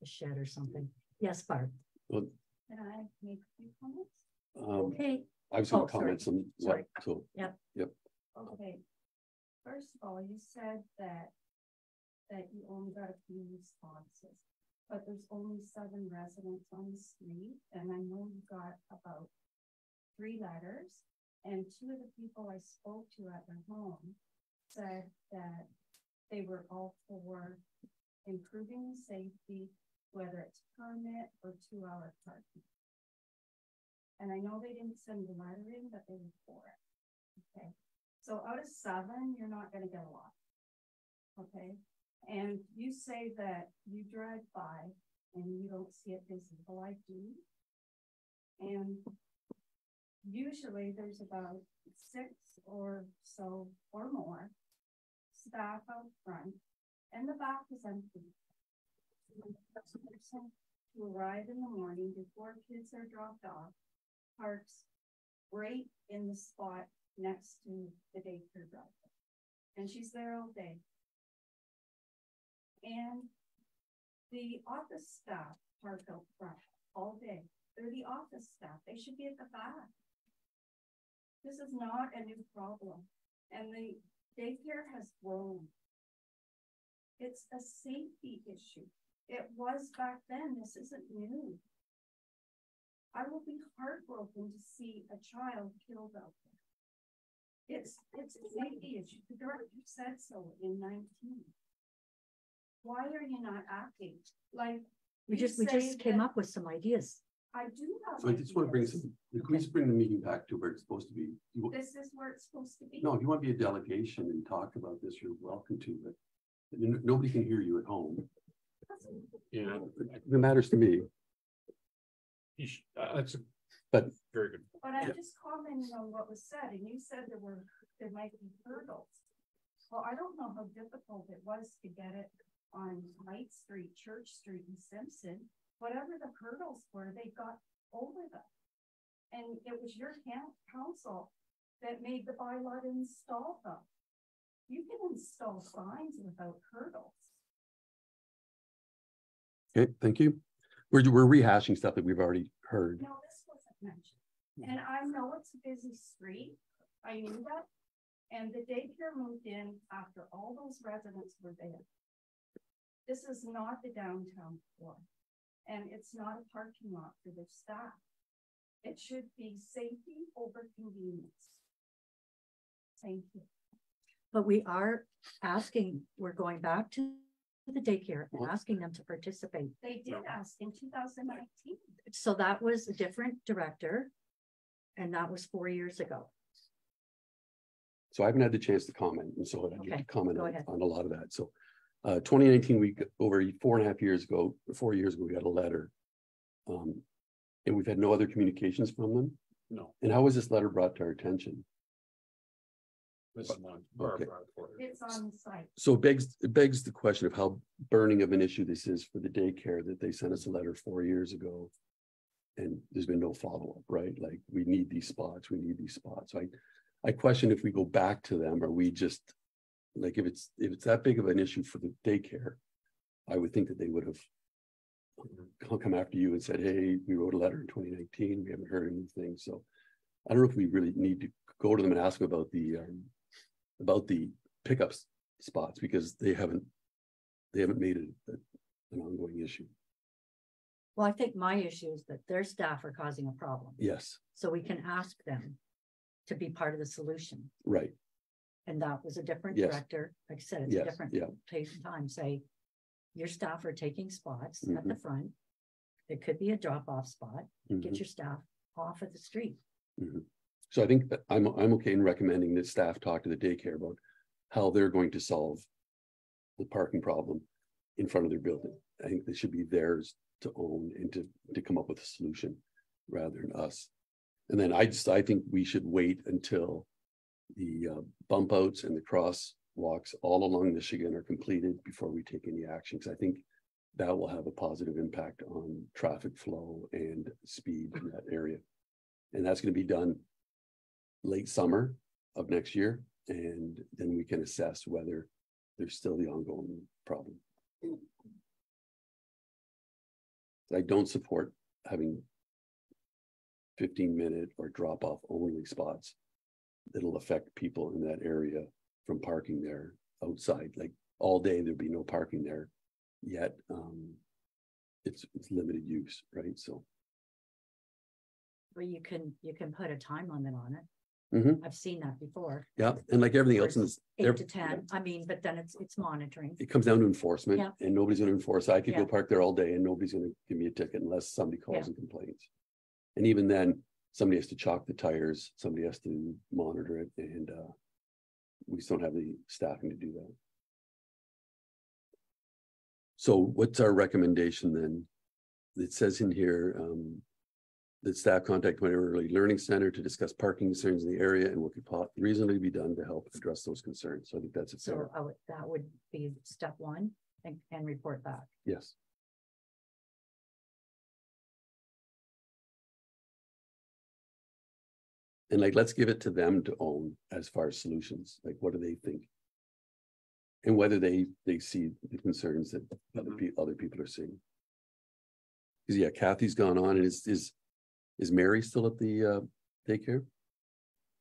shed or something. Yes, Barb. Well, Can I make a few comments? Okay. I have some Oh, sorry. comments on Sorry. what, so. Yep. Okay. First of all, you said that you only got a few responses, but there's only 7 residents on the street, and I know you got about 3 letters, and 2 of the people I spoke to at their home said that they were all for improving the safety, whether it's permit or 2-hour parking. And I know they didn't send the letter in, but they were for it. Okay. So out of 7, you're not going to get a lot. Okay. And you say that you drive by and you don't see it busy. Well, I do. And usually there's about 6 or so or more staff out front, and the back is empty. The person who arrive in the morning before kids are dropped off parks right in the spot next to the daycare driveway, and she's there all day. And the office staff park out front all day. They're the office staff. They should be at the back. This is not a new problem. And the daycare has grown. It's a safety issue. It was back then. This isn't new. I will be heartbroken to see a child killed out there. It's a safety issue. The director said so in 19. Why are you not acting? Like We just came up with some ideas. I do have. So I just want to bring ideas. can we just bring the meeting back to where it's supposed to be? This is where it's supposed to be. No, if you want to be a delegation and talk about this, you're welcome to, but nobody can hear you at home. Yeah, It matters to me, that's a but very good. But I'm just commenting on what was said, and you said there might be hurdles. Well, I don't know how difficult it was to get it on Light Street, Church Street, and Simpson. Whatever the hurdles were, they got over them. And it was your council that made the bylaw to install them. You can install signs without hurdles. okay, thank you. We're rehashing stuff that we've already heard. No, this wasn't mentioned. And I know it's a busy street. I knew that. And the daycare moved in after all those residents were there. This is not the downtown core. And it's not a parking lot for their staff. It should be safety over convenience. Thank you. But we are asking, we're going back to the daycare and asking them to participate. They did ask in 2019. So that was a different director. And that was 4 years ago. So I haven't had the chance to comment, and so I Okay, can comment go on, ahead. on a lot of that. So 2019, over 4.5 years ago, 4 years ago, we got a letter. And we've had no other communications from them. No, And how was this letter brought to our attention? this is one. Okay. It's on the site. So it begs the question of how burning of an issue this is for the daycare that they sent us a letter 4 years ago. And there's been no follow-up, right? Like, we need these spots, we need these spots. I question if we go back to them, or we just, like, if it's that big of an issue for the daycare, I would think that they would have come after you and said, hey, we wrote a letter in 2019, we haven't heard anything. So I don't know if we really need to go to them and ask them about the pickup spots, because they haven't made it an ongoing issue. Well, I think my issue is that their staff are causing a problem. Yes, So we can ask them to be part of the solution. right. And that was a different Yes. director. Like I said, it's a Yes, different yeah. place and time. Say, your staff are taking spots at Mm-hmm. the front. It could be a drop-off spot. Mhm. Get your staff off at the street. So I think that I'm okay in recommending that staff talk to the daycare about how they're going to solve the parking problem in front of their building. I think they should be theirs to own and to come up with a solution rather than us. And then I think we should wait until the bump outs and the crosswalks all along Michigan are completed before we take any action. Because I think that will have a positive impact on traffic flow and speed in that area. And that's going to be done late summer of next year. And then we can assess whether there's still the ongoing problem. I don't support having 15-minute or drop-off only spots that'll affect people in that area from parking there outside. Like, all day there'd be no parking there, yet it's limited use, right? So But you can put a time limit on it. Mhm. I've seen that before. yeah, and like everything else in Versus this, 8 to 10. I mean, but then it's monitoring. it comes down to enforcement, Yeah. and nobody's going to enforce. I could go Yeah. park there all day and nobody's going to give me a ticket unless somebody calls Yeah. and complains. And even then, somebody has to chalk the tires, somebody has to monitor it, and we just don't have the staffing to do that. So what's our recommendation then? It says in here that staff contact whatever early learning center to discuss parking concerns in the area and what could reasonably be done to help address those concerns. So I think that's a fair, So that would be step one, and report back. yes. And like, let's give it to them to own as far as solutions. Like, what do they think? And whether they see the concerns that other people are seeing. Because yeah, Kathy's gone on, and is Mary still at the daycare?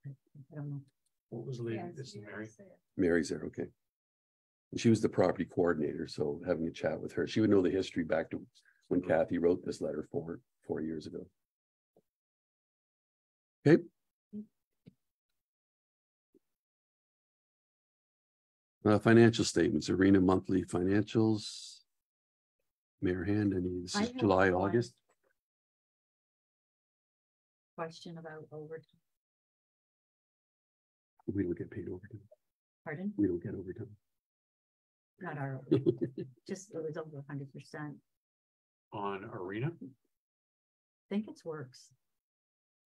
I don't know. What was the lady? Yes, This is you Mary. say it. Mary's there, okay. And she was the property coordinator, so having a chat with her, she would know the history back to when Kathy wrote this letter 4 years ago. Okay. Financial statements, Arena monthly financials. Mayor Hand, this I is have July, one. August. Question about overtime. We don't get paid overtime. Pardon? We don't get overtime. Not our, just, it was over 100%. On Arena? Think it's works.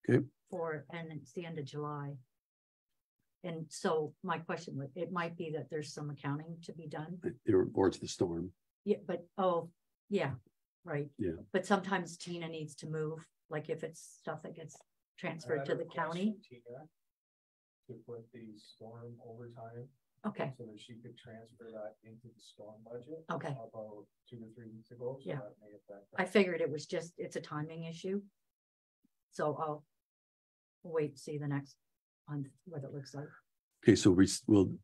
Okay. And it's the end of July. And so my question was, it might be that there's some accounting to be done. It reports the storm. Yeah, but, oh, yeah, right. Yeah. But sometimes Tina needs to move, like if it's stuff that gets transferred to the county. To put the storm overtime, Okay, so that she could transfer that into the storm budget. Okay. About 2 to 3 weeks ago. So Yeah. that may affect I figured it was just, it's a timing issue. So I'll wait, and see the next month what it looks like. Okay, so we'll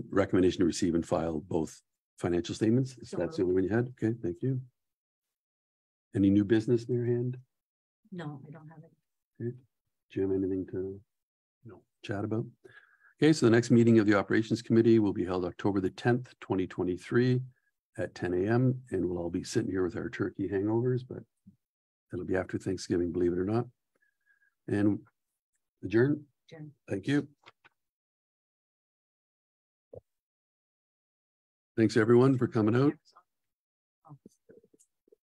recommendation to receive and file both financial statements. If So that's the only one you had. Okay, thank you. Any new business, Mayor Hand? No, I don't have it. Jim, anything to No. chat about? Okay, so the next meeting of the Operations Committee will be held October the 10th, 2023 at 10 a.m. and we'll all be sitting here with our turkey hangovers, but it'll be after Thanksgiving, believe it or not. And adjourn. Jen. Thank you. Thanks everyone for coming out.